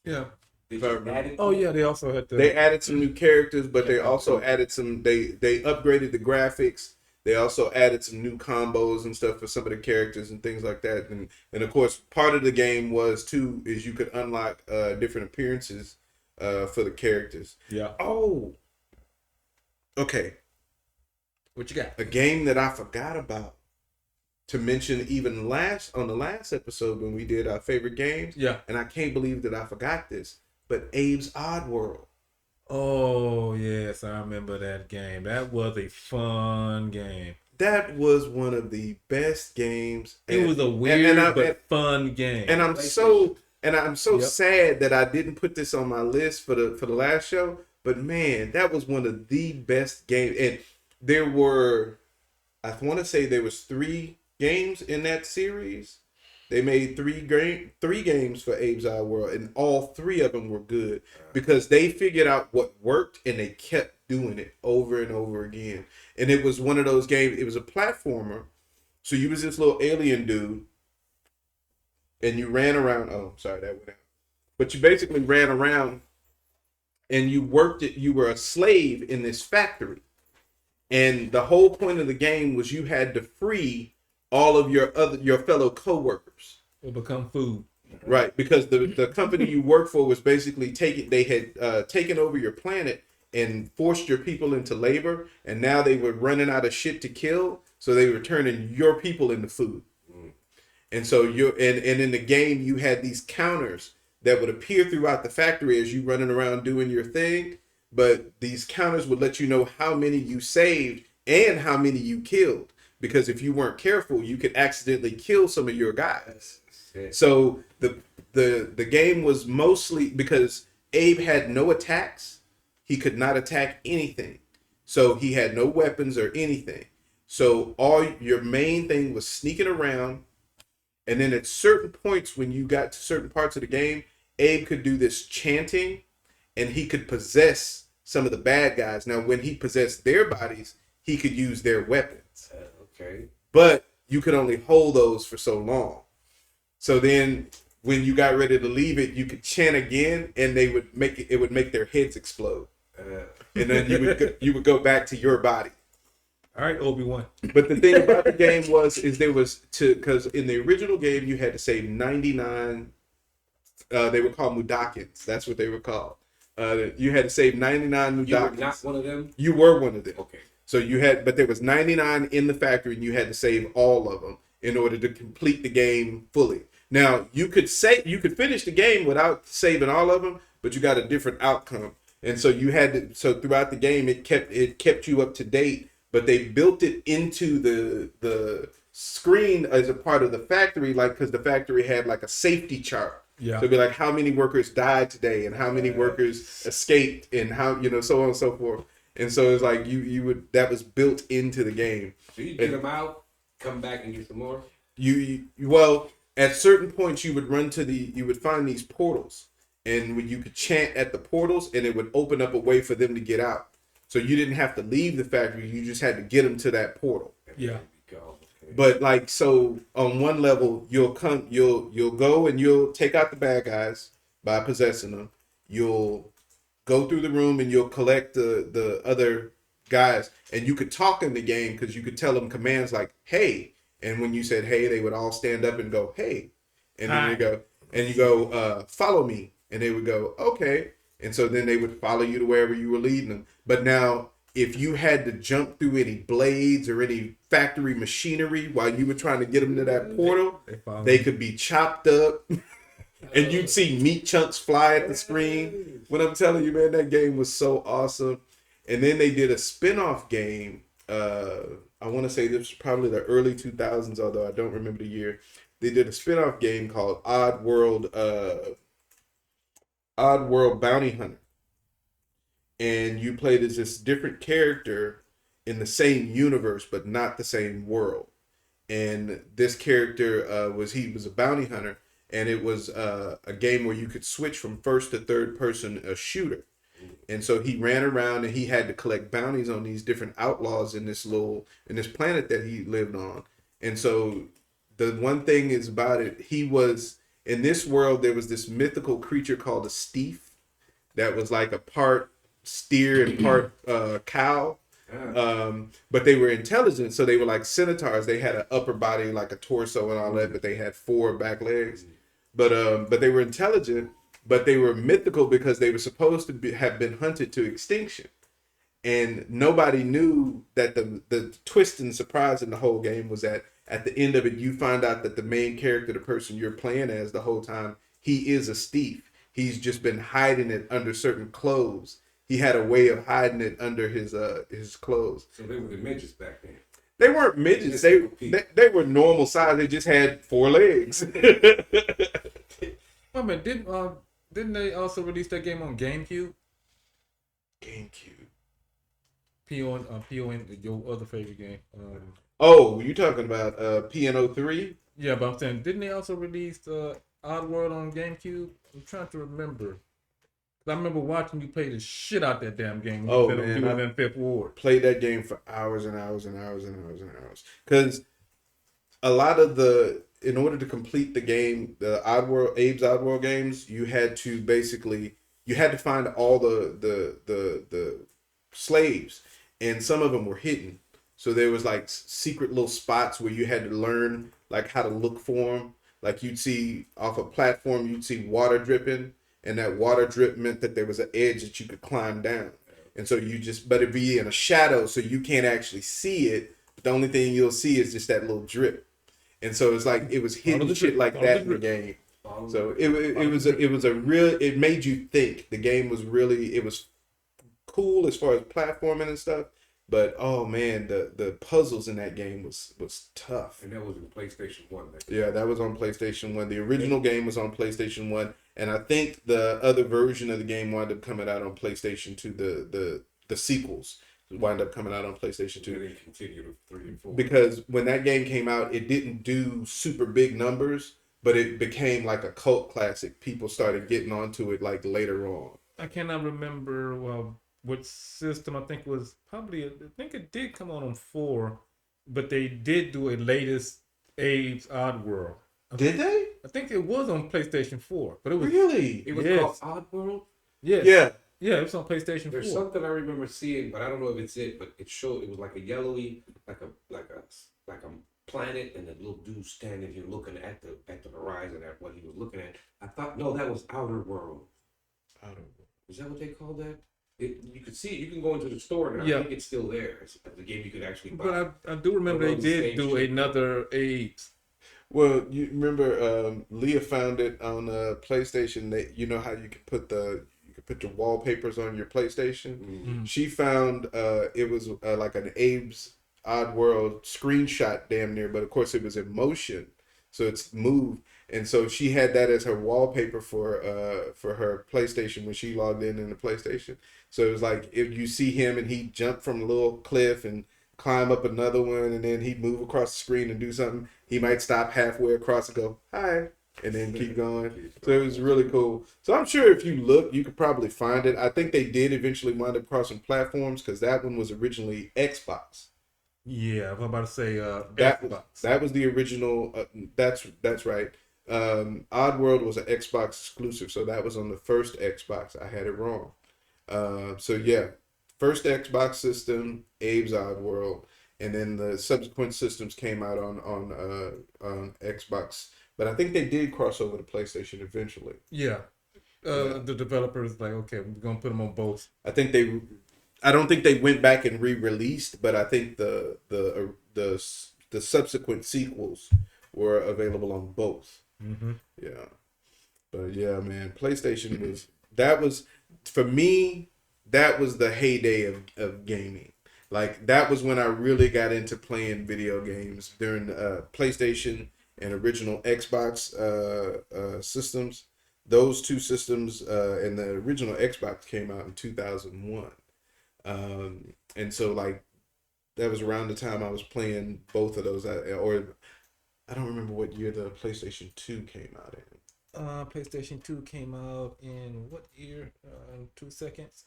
Yeah. Did you add it? Oh yeah, they also had the. They added some new characters, but they also added some. They upgraded the graphics. They also added some new combos and stuff for some of the characters and things like that. And of course, part of the game was too is you could unlock different appearances for the characters. Yeah. Oh, okay. What you got? A game that I forgot about to mention even on the last episode when we did our favorite games. Yeah. And I can't believe that I forgot this. But Abe's Odd World. Oh yes, I remember that game. That was a fun game. That was one of the best games. It was a weird but fun game. And I'm so Yep. sad that I didn't put this on my list for the last show. But man, that was one of the best games. And there were, I want to say there was 3 games in that series. They made 3 games for Abe's Odd World, and all 3 of them were good because they figured out what worked and they kept doing it over and over again. And it was one of those games. It was a platformer, so you was this little alien dude, and you ran around. Oh, sorry, that went out. But you basically ran around, and you worked it. You were a slave in this factory, and the whole point of the game was you had to free all of your fellow coworkers. Will become food. Right, because the company you work for was basically taken over your planet and forced your people into labor, and now they were running out of shit to kill, so they were turning your people into food. And so and in the game you had these counters that would appear throughout the factory as you running around doing your thing, but these counters would let you know how many you saved and how many you killed. Because if you weren't careful, you could accidentally kill some of your guys. So the game was mostly because Abe had no attacks. He could not attack anything. So he had no weapons or anything. So all your main thing was sneaking around. And then at certain points when you got to certain parts of the game, Abe could do this chanting and he could possess some of the bad guys. Now, when he possessed their bodies, he could use their weapons. Okay. But you could only hold those for so long. So then when you got ready to leave it, you could chant again, and they would it would make their heads explode, and then you would go back to your body. All right, Obi-Wan. But the thing about the game because in the original game you had to save 99. They were called Mudokons. That's what they were called. You had to save 99 Mudokons. You were not one of them? You were one of them. Okay. So but there was 99 in the factory, and you had to save all of them in order to complete the game fully. Now you could finish the game without saving all of them, but you got a different outcome. And so so throughout the game, it kept you up to date. But they built it into the screen as a part of the factory, like because the factory had like a safety chart. Yeah. So it'd be like how many workers died today, and how many workers escaped, and how so on and so forth. And so it's like that was built into the game. So you get them out, come back and get some more. Well, at certain points you would you would find these portals, and when you could chant at the portals, and it would open up a way for them to get out. So you didn't have to leave the factory; you just had to get them to that portal. Yeah. But like so, on one level, you'll go and you'll take out the bad guys by possessing them. You'll go through the room and you'll collect the other guys, and you could talk in the game because you could tell them commands like "Hey," and when you said "Hey," they would all stand up and go "Hey," and then you go "Follow me," and they would go "Okay," and so then they would follow you to wherever you were leading them. But now, if you had to jump through any blades or any factory machinery while you were trying to get them to that portal, they could be chopped up. And you'd see meat chunks fly at the screen. When I'm telling you, man, that game was so awesome. And then they did a spin-off game. I want to say this was probably the early 2000s, although I don't remember the year. They did a spin-off game called Odd World Bounty Hunter. And you played as this different character in the same universe, but not the same world. And this character was a bounty hunter. And it was a game where you could switch from first to third person, a shooter. And so he ran around and he had to collect bounties on these different outlaws in this planet that he lived on. And so the one thing is about it, in this world, there was this mythical creature called a steef that was like a part steer and part cow. But they were intelligent, so they were like centaurs. They had an upper body, like a torso and all that, but they had 4 back legs. But they were intelligent, but they were mythical because they were supposed to have been hunted to extinction. And nobody knew that the twist and surprise in the whole game was that at the end of it, you find out that the main character, the person you're playing as the whole time, he is a steef. He's just been hiding it under certain clothes. He had a way of hiding it under his clothes. So they were the midgets back then. They weren't midgets. They were normal size. They just had 4 legs. I mean, didn't they also release that game on GameCube? GameCube. PON, your other favorite game. You talking about PNO3? Yeah, but I'm saying, didn't they also release Oddworld on GameCube? I'm trying to remember. I remember watching you play the shit out that damn game. Oh, man. I You was in Fifth Ward. Played that game for hours and hours and hours and hours and hours. Because a lot of in order to complete the game, Abe's Oddworld games, you had to find all the slaves, and some of them were hidden. So there was like secret little spots where you had to learn like how to look for them. Like you'd see off a platform, you'd see water dripping. And that water drip meant that there was an edge that you could climb down. And so but it'd be in a shadow, so you can't actually see it. But the only thing you'll see is just that little drip. And so it's like, it was hidden shit like that in the game. So it made you think. The game was it was cool as far as platforming and stuff. But oh man, the puzzles in that game was tough. And that was on PlayStation 1. Yeah, that was on PlayStation 1. The original game was on PlayStation 1. And I think the other version of the game wound up coming out on PlayStation 2. The sequels wound up coming out on PlayStation 2. And they continued with 3 and 4. Because when that game came out, it didn't do super big numbers, but it became like a cult classic. People started getting onto it like later on. I cannot remember what system. I think it did come on 4, but they did do a latest Abe's Oddworld. Did they? I think it was on PlayStation 4, but it was Really? It was Yes. called Oddworld. yes. Yeah. It was on PlayStation 4. There's something I remember seeing, but I don't know if it's it. But it showed it was like a yellowy, like a planet, and a little dude standing here looking at the horizon at what he was looking at. I thought no, that was Outer World. Is that what they call that? You could see it. You can go into the store and I think it's still there. It's the game you could actually buy. But I do remember they did do another AIDS. Well, you remember Leah found it on PlayStation. That you know how you could put your wallpapers on your PlayStation. Mm-hmm. She found it was like an Abe's Odd World screenshot, damn near, but of course it was in motion, so it's moved. And so she had that as her wallpaper for her PlayStation when she logged in the PlayStation. So it was like if you see him and he jumped from a little cliff and climb up another one, and then he'd move across the screen and do something. He might stop halfway across and go, "Hi," and then keep going. So it was really cool. So I'm sure if you look, you could probably find it. I think they did eventually wind up crossing platforms because that one was originally Xbox. Yeah, I was about to say Xbox. That was the original. That's right. Oddworld was an Xbox exclusive, so that was on the first Xbox. I had it wrong. So yeah, first Xbox system, Abe's Oddworld, and then the subsequent systems came out on Xbox. But I think they did cross over to PlayStation eventually. Yeah. The developers like, okay, we're gonna put them on both. I don't think they went back and re-released, but I think the subsequent sequels were available on both. Mm-hmm. Yeah, but yeah, man, PlayStation was for me. That was the heyday of gaming. Like that was when I really got into playing video games during PlayStation and original Xbox systems. Those two systems and the original Xbox came out in 2001. And so like that was around the time I was playing both of those, or I don't remember what year the PlayStation 2 came out in. PlayStation 2 came out in what year? 2 seconds.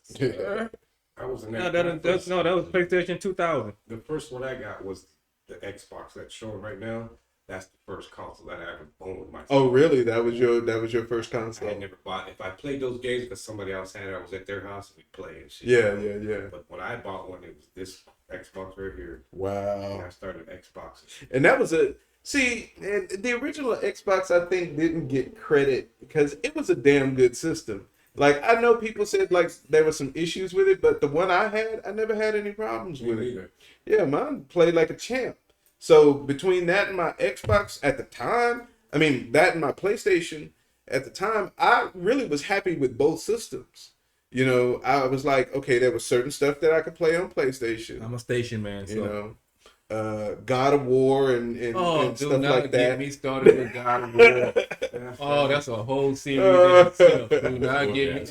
I was in that was PlayStation 2000. The first one I got was the Xbox that's showing right now. That's the first console that I ever owned myself. Oh, really? That was your first console? I never bought. If I played those games because somebody else had it, I was at their house and we played and shit. Yeah. But when I bought one, it was this Xbox right here. Wow. And I started Xbox. And that was and the original Xbox I think didn't get credit because it was a damn good system. Like I know people said like there were some issues with it, but the one I had, I never had any problems with it. Yeah, mine played like a champ. So between that and my Xbox at the time, I mean that and my PlayStation at the time, I really was happy with both systems. You know, I was like, okay, there was certain stuff that I could play on PlayStation. I'm a station man, so. You know, God of War and stuff like that. Get me started with God of War. Oh, that's a whole series in itself. Do not get me.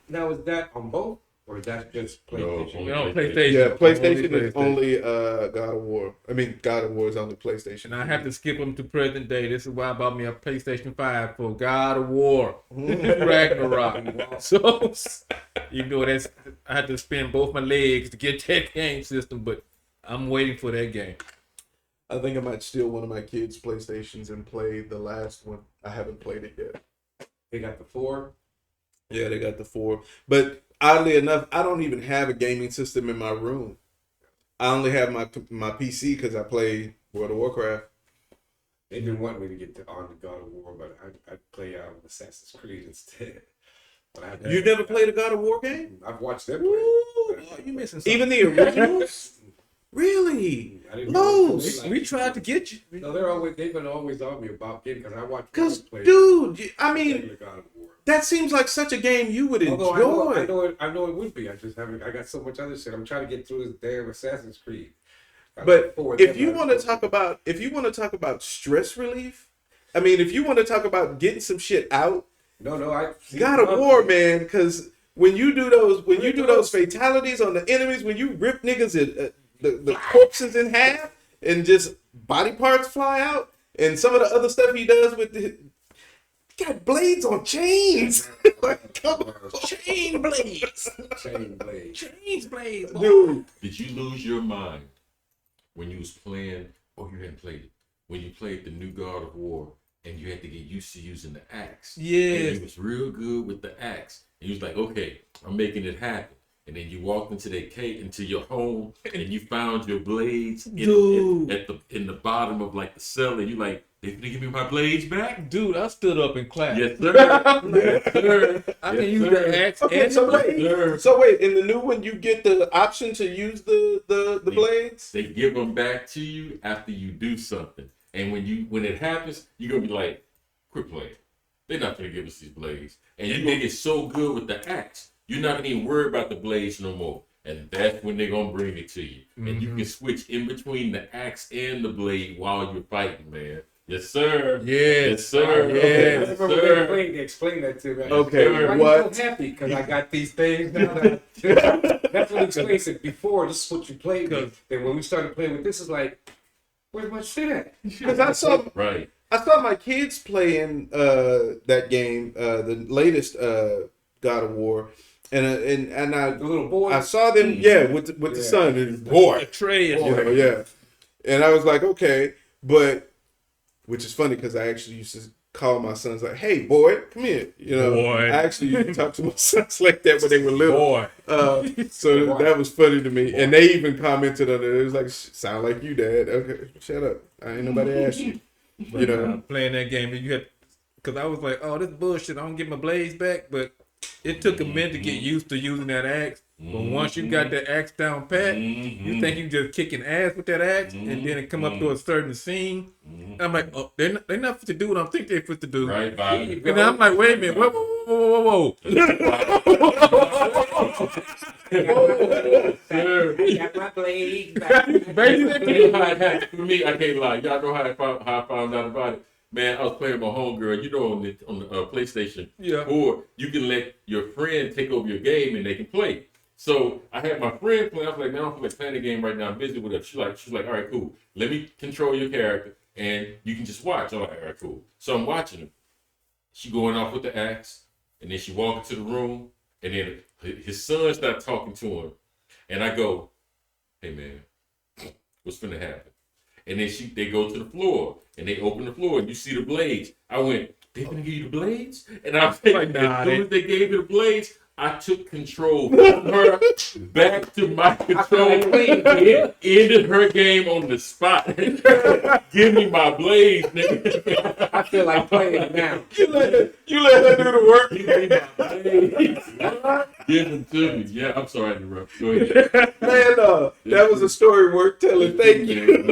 Now is that on both? Or that's just PlayStation? No, PlayStation. Yeah, PlayStation is only God of War. I mean, God of War is only PlayStation. And I have to skip them to present day. This is why I bought me a PlayStation 5 for God of War, Ragnarok. So, you know, I had to spend both my legs to get that game system, but I'm waiting for that game. I think I might steal one of my kids' PlayStations and play the last one. I haven't played it yet. They got the 4? Yeah, they got the 4. But oddly enough, I don't even have a gaming system in my room. I only have my PC because I play World of Warcraft. They didn't want me to get on the God of War, but I play Assassin's Creed instead. But You've never played a God of War game? I've watched them play. Oh, you missing something. Even the originals? Really? No. We tried to get you. No, they've been always on me about getting because I watch. Because, dude, I mean, God of War. that seems like such a game you would enjoy. I know it would be. I got so much other shit. I'm trying to get through this damn Assassin's Creed. But if you want to talk about stress relief, I mean, if you want to talk about getting some shit out, God of War, man, because when you do those fatalities on the enemies, when you rip niggas the corpses in half and just body parts fly out, and some of the other stuff he does with the got blades on chains. Like, come on. Chain blades. Chains blades. Dude. Did you lose your mind when you was playing? Oh, you hadn't played it. when you played the new God of War and you had to get used to using the axe. Yes. And he was real good with the axe. And he was like, okay, I'm making it happen. And then you walked into that cave, into your home, and you found your blades Dude. in the bottom of like the cellar. And you like, they finna give me my blades back? Dude, I stood up and clapped. Yes, sir. Yes, sir. I Yes, can use sir. the axe Okay, and so the wait, blade. so wait, in the new one, you get the option to use the blades. They give them back to you after you do something. And when it happens, you're gonna be like, quit playing. They're not gonna give us these blades. And you're gonna get so good with the axe, you're not gonna even worry about the blades no more. And that's when they're gonna bring it to you. And you can switch in between the axe and the blade while you're fighting, man. Yes, sir. Yes, sir. Yes, I remember they explained that to me. Okay, I'm what? so happy because I got these things now. That's what explains it. Before, this is what you played with. Then when we started playing with this, is like, where's my shit at? Because I saw my kids playing that game, the latest God of War, and I The little boy. I saw them with the son and boy, Trey and and I was like, okay, but which is funny because I actually used to call my sons like, hey boy, come here, Boy. I actually used to talk to my sons like that when they were little. boy. So that was funny to me, and they even commented on it. It was like, sound like you, Dad. Okay, shut up. I ain't nobody asked you. But, playing that game, you had, because I was like, oh, this bullshit. I don't get my blades back, but it took a minute to get used to using that axe. But once you got that axe down pat, you think you just kicking ass with that axe, and then it come up to a certain scene. I'm like, oh, they're not fit to do what I think they're fit to do. Right, Bobby. And then I'm like, wait a minute, whoa. Sir. I got my blade back. Basically, You know how it happened for me? I can't lie. Y'all know how I found out about it. Man, I was playing with my homegirl. You know, on the PlayStation 4, you can let your friend take over your game and they can play. So I had my friend play. I was like, man, I don't feel like playing the game right now. I'm busy with her. She's like, all right, cool. Let me control your character and you can just watch. I'm like, all right, cool. So I'm watching her. She going off with the axe, and then she walk into the room, and then his son started talking to him, and I go, hey man, what's finna happen? And then they go to the floor, and they open the floor, and you see the blades. I went, they finna give you the blades? And I was like, as soon as they gave me the blades, I took control from her back to my control. It ended her game on the spot. Give me my blades, nigga. I feel like playing it now. You let her do the work. Give me my blades. Give them to me. Yeah, I'm sorry to interrupt. Go ahead. Man, that was a story worth telling. Thank you.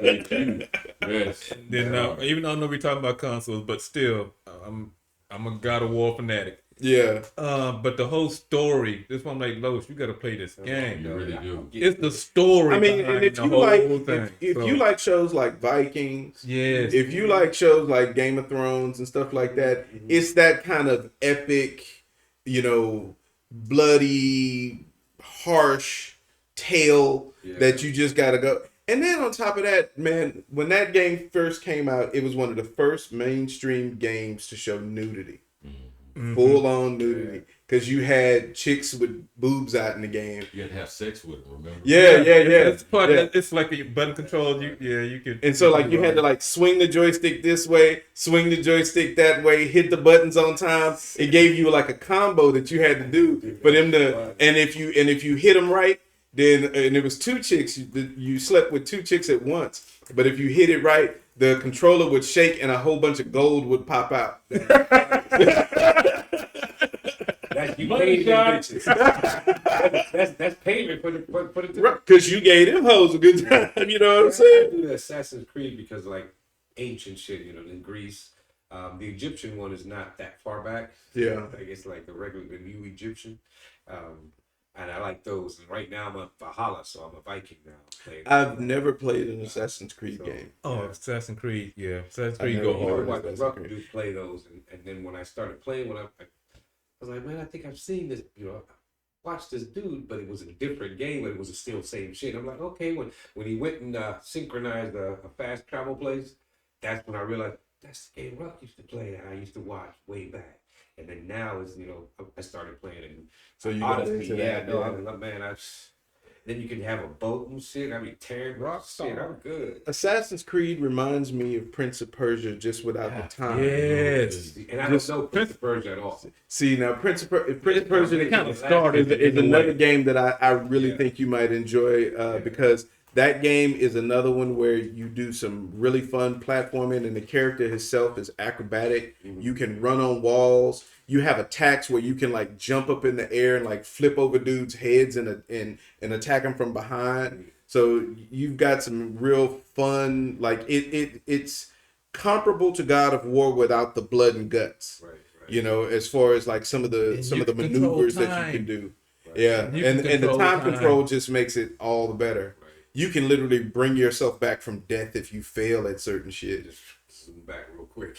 Thank you. Yes. then even though I know we're talking about consoles, but still, I'm a God of War fanatic. Yeah. But the whole story, this one, like, Lois, you got to play this game. You really do. It's the story. I mean, behind and if the you whole like, thing. if So, you like shows like Vikings, yes, if you like shows like Game of Thrones and stuff like that, it's that kind of epic, bloody, harsh tale that you just gotta go. And then on top of that, man, when that game first came out, it was one of the first mainstream games to show nudity. Full on nudity. Because you had chicks with boobs out in the game. You had to have sex with them, remember? Yeah. It's part of, it's like a button control. You could. And so like you had to like swing the joystick this way, swing the joystick that way, hit the buttons on time. It gave you like a combo that you had to do for them to. And if you hit them right, then and it was two chicks. You slept with two chicks at once. But if you hit it right, the controller would shake and a whole bunch of gold would pop out. You paid them bitches. That's payment for the Because you gave them hoes a good time. You know what I'm saying? I do the Assassin's Creed because like ancient shit, in Greece. The Egyptian one is not that far back. Yeah. I guess like the new Egyptian. And I like those. And right now I'm a Valhalla, so I'm a Viking now. I've never played an Assassin's Creed game. Oh, Assassin's Creed, yeah. Assassin's Creed go hard. Like the rough dudes play those, and then when I started playing, I was like, man, I think I've seen this. I watched this dude, but it was a different game, but it was still same shit. I'm like, okay, when he went and synchronized a fast travel place, that's when I realized that's the game Ruck used to play that I used to watch way back. And then now is I started playing it. So you honestly, got into that, no, man, Then you can have a boat and shit. I mean, tearing shit. I'm good. Assassin's Creed reminds me of Prince of Persia, just without the time. Yes. And I don't know Prince of Persia at all. See, now Prince of Persia They kind of started is in a another way. game that I really think you might enjoy because that game is another one where you do some really fun platforming, and the character himself is acrobatic. Mm-hmm. You can run on walls. You have attacks where you can like jump up in the air and like flip over dudes' heads and attack them from behind. So you've got some real fun. Like it's comparable to God of War without the blood and guts. Right. You know, as far as like some of the maneuvers that you can do. Right. Yeah, You and can the control time time. control just makes it all the better. Right. You can literally bring yourself back from death if you fail at certain shit. Just zoom back real quick.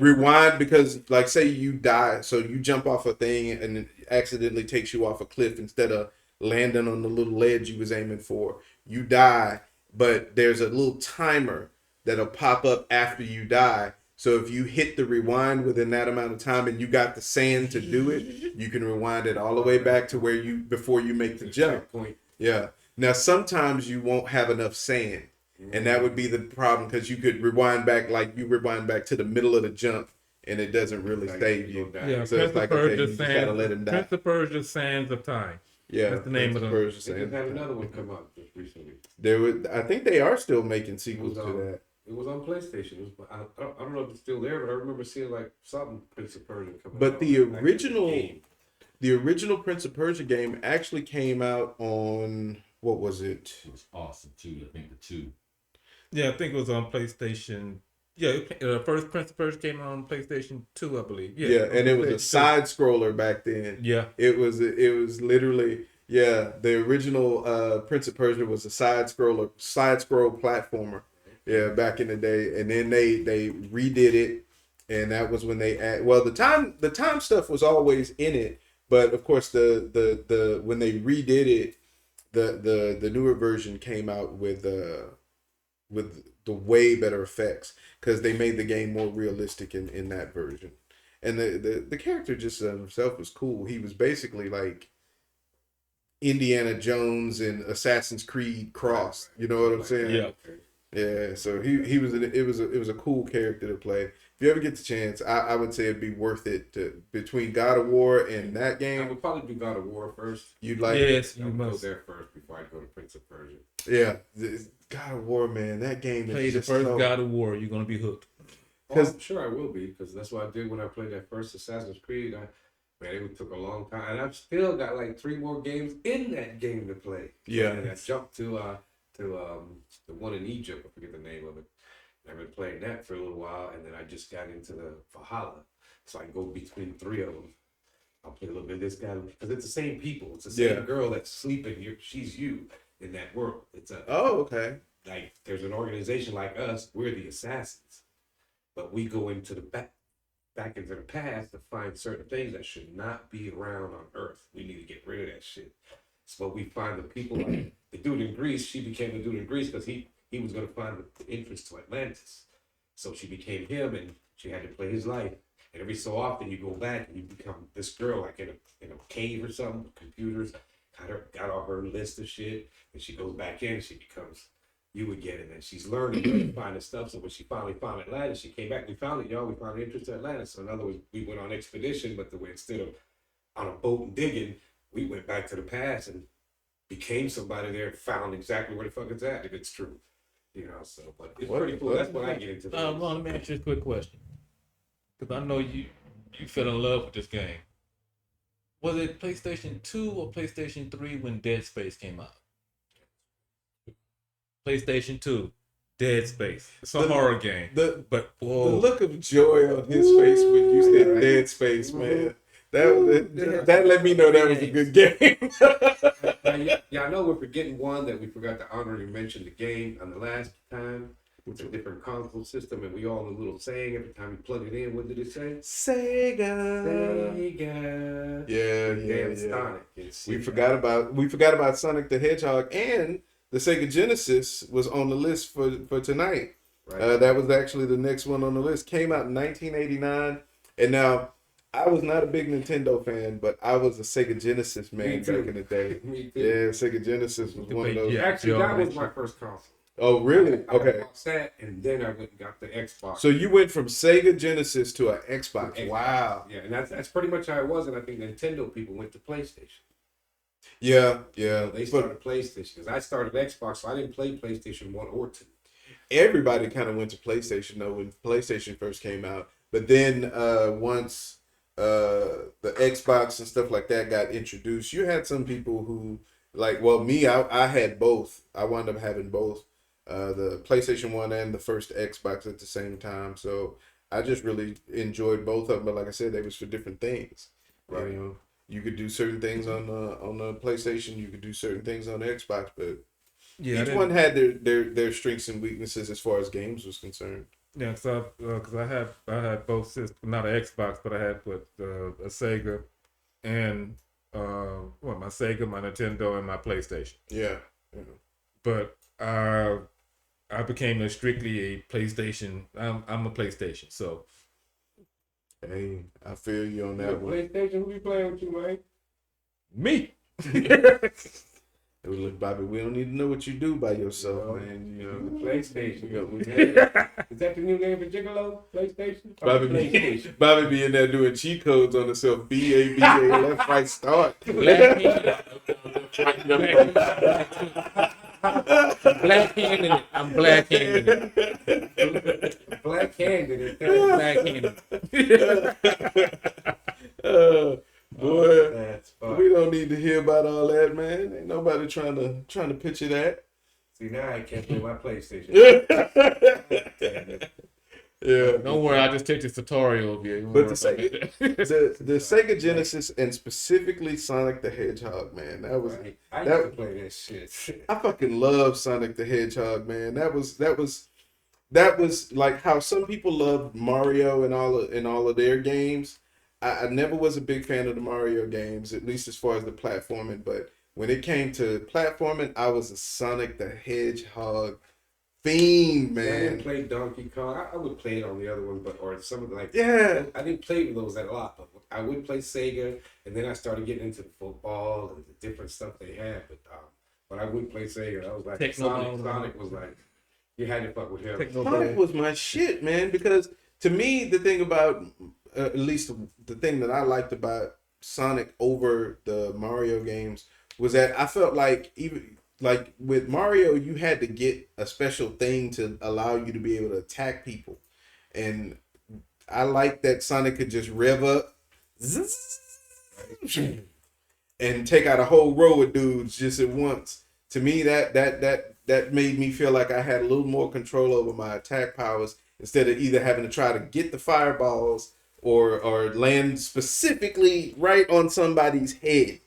Rewind, because like say you die, so you jump off a thing and it accidentally takes you off a cliff instead of landing on the little ledge you was aiming for. You die, but there's a little timer that'll pop up after you die. So if you hit the rewind within that amount of time and you got the sand to do it, you can rewind it all the way back to where before you make the jump. Point. Yeah. Now sometimes you won't have enough sand, and that would be the problem, because you could rewind back to the middle of the jump, and it doesn't really save you. Yeah, So it's like, okay, you just gotta let him die. Prince of Persia: Sands of Time. Yeah, That's the name of the- Persia They just Sands. had another one come out just recently. I think they are still making sequels It to was, that. It was on PlayStation. I don't know if it's still there, but I remember seeing like something Prince of Persia coming out. But the Like, original, game. the original Prince of Persia game actually came out on, what was it? It was awesome too. I think the 2. Yeah, I think it was on PlayStation. Yeah, the first Prince of Persia came out on PlayStation 2, I believe. Yeah, and it was a PlayStation side scroller back then. 2. Yeah. It was literally, yeah, the original Prince of Persia was a side scroll platformer. Yeah, back in the day, and then they redid it, and that was when they the time stuff was always in it, but of course the when they redid it, the newer version came out with the way better effects, because they made the game more realistic in that version, and the character just himself was cool. He was basically like Indiana Jones and Assassin's Creed crossed. You know what I'm saying? Yeah. Yeah, so it was a cool character to play. If you ever get the chance, I would say it'd be worth it between God of War and that I game. would probably do God of War first. You'd like Yes, I you would go must there first before I go to Prince of Persia. God of War, man. That game play is the just first so, God of War. You're gonna be hooked. Well, I'm sure I will be, because that's what I did when I played that first Assassin's Creed. It took a long time, and I've still got like 3 more games in that game to play. Yeah. And I jumped to the one in Egypt. I forget the name of it. I've been playing that for a little while, and then I just got into the Valhalla, so I can go between 3 of them. I'll play a little bit of this guy, because it's the same people. It's the same girl that's sleeping. She's you in that world. okay. Like there's an organization like us. We're the assassins, but we go into the back into the past to find certain things that should not be around on Earth. We need to get rid of that shit. So we find the people like the dude in Greece. She became the dude in Greece because he was going to find the entrance to Atlantis. So she became him, and she had to play his life. And every so often you go back and you become this girl, like in a cave or something. Computers got all her list of shit, and she goes back in and she becomes you again, and then she's learning to find the stuff. So when she finally found Atlantis, she came back. We found it, y'all. We found the entrance to Atlantis. So in other words, we went on expedition, but instead of on a boat and digging, we went back to the past and became somebody there and found exactly where the fuck it's at, if it's true. You know, so but it's pretty cool. That's when I get into Well, let me ask you a quick question, because I know you fell in love with this game. Was it PlayStation 2 or PlayStation 3 when Dead Space came out? PlayStation 2, Dead Space. It's a horror game. The whoa. look of joy on his face when you said Dead Space, man. That let me know that was a good game. I know we're forgetting one that we forgot to honorably mention the game on the last time. It's a different console system, and we all a little saying every time you plug it in. What did it say? Sega. Yeah. Damn Sonic. We forgot about Sonic the Hedgehog, and the Sega Genesis was on the list for tonight. Right. That was actually the next one on the list. Came out in 1989, and now I was not a big Nintendo fan, but I was a Sega Genesis man Me too. back in the day. Me too. Yeah, Sega Genesis was one of those. Yeah. Actually, that was Joe, my first console. Oh, really? I had Okay. a box set, and then I went and got the Xbox. So you went from Sega Genesis to an Xbox. Xbox. Wow. Yeah, and that's pretty much how it was. And I think Nintendo people went to PlayStation. Yeah, yeah. They But started PlayStation because I started Xbox, so I didn't play PlayStation 1 or 2. everybody kind of went to PlayStation though when PlayStation first came out. But then once the Xbox and stuff like that got introduced, you had some people who well, me, I had both. I wound up having both the PlayStation 1 and the first Xbox at the same time. So I just really enjoyed both of them. But like I said, they was for different things. Right. You know, you could do certain things on the PlayStation, you could do certain things on the Xbox, but Yeah, each one had their strengths and weaknesses as far as games was concerned. Yeah, because I had both systems, not an Xbox, but I had a Sega, and my Sega, my Nintendo, and my PlayStation. Yeah. But I became strictly a PlayStation. I'm a PlayStation, so Hey, I feel you on that That one. PlayStation, who be playing with you, man? me. It would look, Bobby, we don't need to know what you do by yourself, No. man. You know. PlayStation. Yeah, Is that the new name for Gigolo? PlayStation? Bobby PlayStation. Bobby be in there doing cheat codes on himself. BABA left right start. Black-handed it. I'm black-handed it. Black-handed. Boy, That's we funny. don't need to hear about all that, man. Ain't nobody trying to picture that. See, now I can't play my PlayStation. Yeah. Don't worry, I just take this tutorial of you. But the Sega Genesis and specifically Sonic the Hedgehog, man, that was Right. I that- used to play that shit. I fucking love Sonic the Hedgehog, man. That was like how some people love Mario and all of their games. I never was a big fan of the Mario games, at least as far as the platforming. But when it came to platforming, I was a Sonic the Hedgehog fiend, I didn't man. play Donkey Kong. I would play it on the other ones, or some of the Yeah. I didn't play with those that a lot, but I would play Sega, and then I started getting into the football and the different stuff they had. But I would play Sega. I was like Sonic was like you had to fuck with him. Sonic was my shit, man. Because to me, the thing about at least the thing that I liked about Sonic over the Mario games was that I felt like even like with Mario, you had to get a special thing to allow you to be able to attack people, and I like that Sonic could just rev up and take out a whole row of dudes just at once. To me, that made me feel like I had a little more control over my attack powers instead of either having to try to get the fireballs or land specifically right on somebody's head.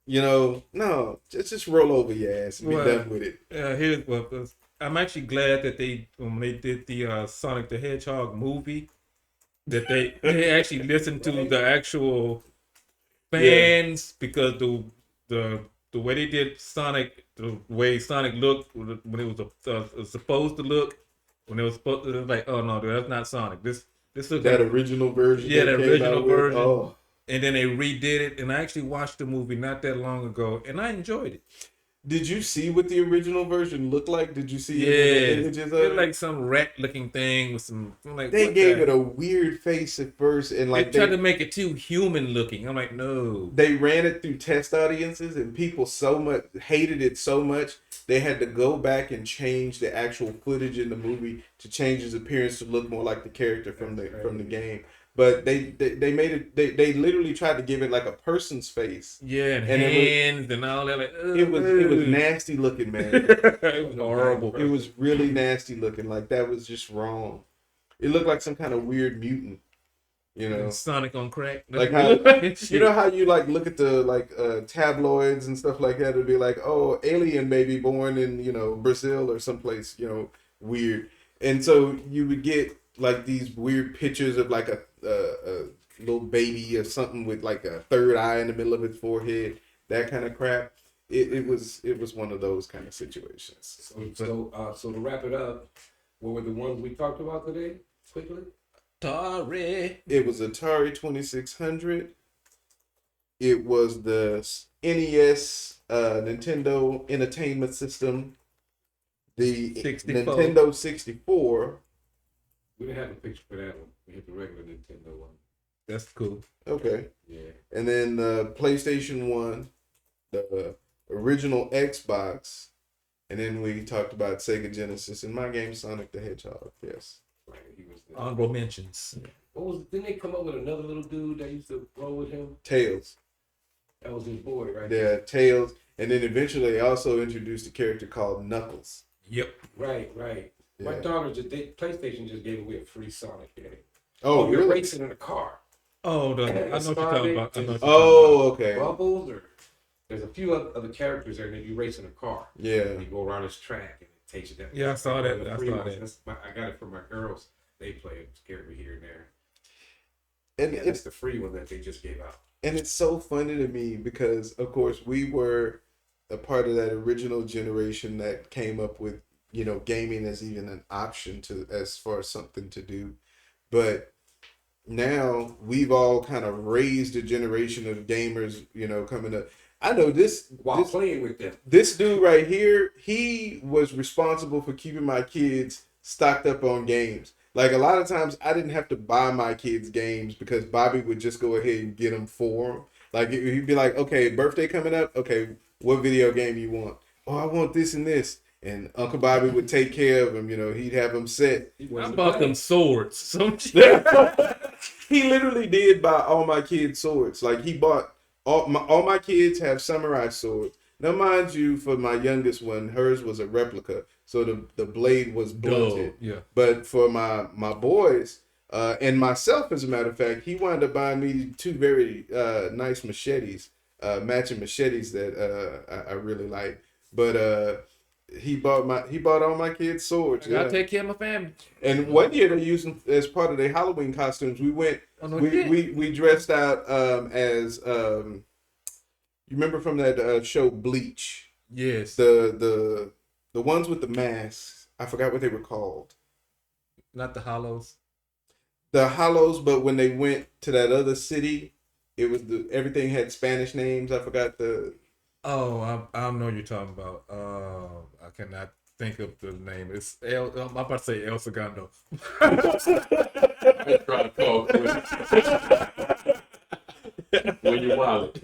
You know, no, just roll over your ass and be done with it. Here's what I'm actually glad that when they did the Sonic the Hedgehog movie, that they actually listened to the actual fans because the way they did Sonic, the way Sonic looked when it was supposed to look, when it was like, oh no, dude, that's not Sonic. This looks That like, original version. yeah, they the came original out with, version. oh. And then they redid it, and I actually watched the movie not that long ago, and I enjoyed it. Did you see what the original version looked like? Did you see Yeah, any of the images of it's it? like some rat-looking thing with some. I'm like, They what gave the- it a weird face at first, and like they tried to make it too human-looking. I'm like, no. they ran it through test audiences, and people hated it so much they had to go back and change the actual footage in the movie to change his appearance to look more like the character from the game. But they made it. They literally tried to give it like a person's face. Yeah, and And hands and all that. Like, It was nasty looking, man. it was horrible. It was really nasty looking. Like that was just wrong. It looked like some kind of weird mutant. You know, Sonic on crack. like how you know how you like look at the tabloids and stuff like that. It'd be like, oh, alien baby born in Brazil or someplace weird, and so you would get like these weird pictures of like a little baby or something with like a third eye in the middle of its forehead, that kind of crap. It was one of those kind of situations. So to wrap it up, what were the ones we talked about today? Quickly. Atari. It was Atari 2600. It was the NES, Nintendo Entertainment System, the 64. Nintendo 64. We didn't have a picture for that one. We had the regular Nintendo one. That's cool. Okay. Yeah. And then the PlayStation 1, the original Xbox, and then we talked about Sega Genesis and my game Sonic the Hedgehog. Yes. Right. He was the, Honorable mentions. what was? Didn't they come up with another little dude that used to roll with him? Tails. That was his boy, right? Yeah, Tails. And then eventually they also introduced a character called Knuckles. Yep. Right. My Yeah. daughter PlayStation just gave away a free Sonic game. Oh, you're really? racing in a car. Oh, I know what you're talking about. Oh, okay. Bubbles or there's a few other characters there, and then you race in a car. Yeah. And you go around this track, and it takes you down. Yeah, I saw that. The I free saw ones. that. I got it for my girls. They play it. Scared me here and there. And Yeah, that's the free one that they just gave out. And it's so funny to me because, of course, we were a part of that original generation that came up with, gaming as even an option as far as something to do. But now we've all kind of raised a generation of gamers, coming up. I know While playing with them. this dude right here, he was responsible for keeping my kids stocked up on games. Like a lot of times I didn't have to buy my kids games because Bobby would just go ahead and get them for them. Like he'd be like, okay, birthday coming up. Okay, what video game you want? Oh, I want this and this. And Uncle Bobby would take care of him. He'd have them set. I bought them swords. Some He literally did buy all my kids swords. Like he bought all my kids have samurai swords. Now, mind you, for my youngest one, hers was a replica, so the blade was blunted. Yeah. But for my boys and myself, as a matter of fact, he wound up buying me two very nice machetes, matching machetes that I really like. But he bought all my kids swords. I gotta take care of my family. And one year they used them as part of their Halloween costumes. We went, Oh, no we dressed out as you remember from that show Bleach, Yes. the ones with the masks. I forgot what they were called. Not the hollows. The Hollows, but when they went to that other city, it was everything had Spanish names. I forgot the. Oh, I know what you're talking about. I cannot think of the name. It's I'm about to say El Segundo. I try to call when you wallet.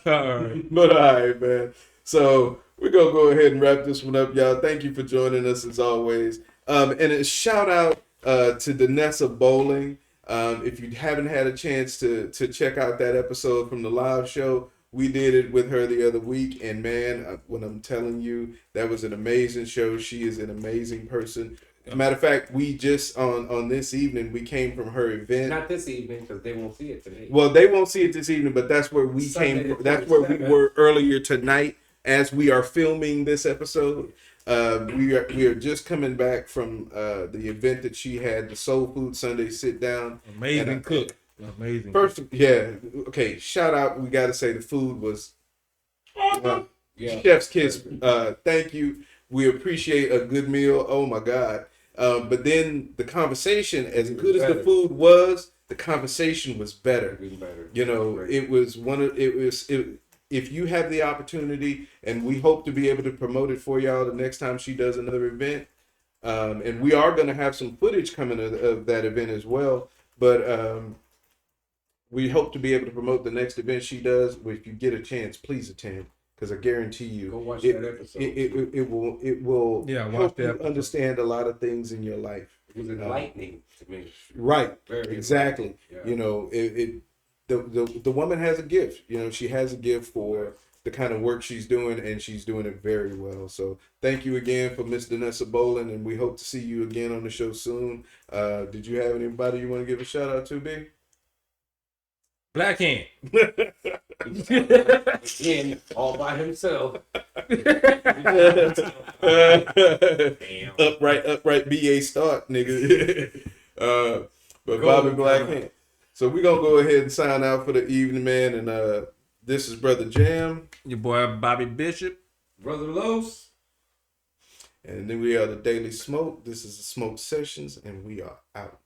All right. But all right, man. So we're gonna go ahead and wrap this one up, y'all. Thank you for joining us as always. And a shout out to Danessa Bowling. If you haven't had a chance to check out that episode from the live show, we did it with her the other week, and man, when I'm telling you, that was an amazing show. She is an amazing person. As a matter of fact, we just on this evening, we came from her event. Not this evening because they won't see it today. Well, they won't see it this evening, but that's where we Sunday came. the That's where we 27th. were earlier tonight, as we are filming this episode. We are just coming back from the event that she had, the Soul Food Sunday sit down. Amazing And, cook. Amazing. First, yeah, okay. Shout out. We got to say the food was Yeah. chef's kiss. Thank you. We appreciate a good meal. Oh my God. But then the conversation, as good as the better. food was, the conversation was better. Even better. Right. It was if you have the opportunity, and we hope to be able to promote it for y'all the next time she does another event. And we are going to have some footage coming of that event as well. But we hope to be able to promote the next event she does. If you get a chance, please attend, because I guarantee you, Go watch it, that episode. it will Yeah, watch help the you episode. understand a lot of things in your life. It was enlightening to me. Right. Very Exactly. enlightening. Yeah. The woman has a gift. She has a gift for the kind of work she's doing, and she's doing it very well. So thank you again for Miss Danessa Bolin, and we hope to see you again on the show soon. Did you have anybody you want to give a shout out to, B? Black Hand. Again, all by himself. Damn. upright BA start, nigga. But Go, Bobby Black Bobby. Hand. So we're gonna go ahead and sign out for the evening, man. And this is Brother Jam. Your boy Bobby Bishop. Brother Los. And then we are the Daily Smoke. This is the Smoke Sessions, and we are out.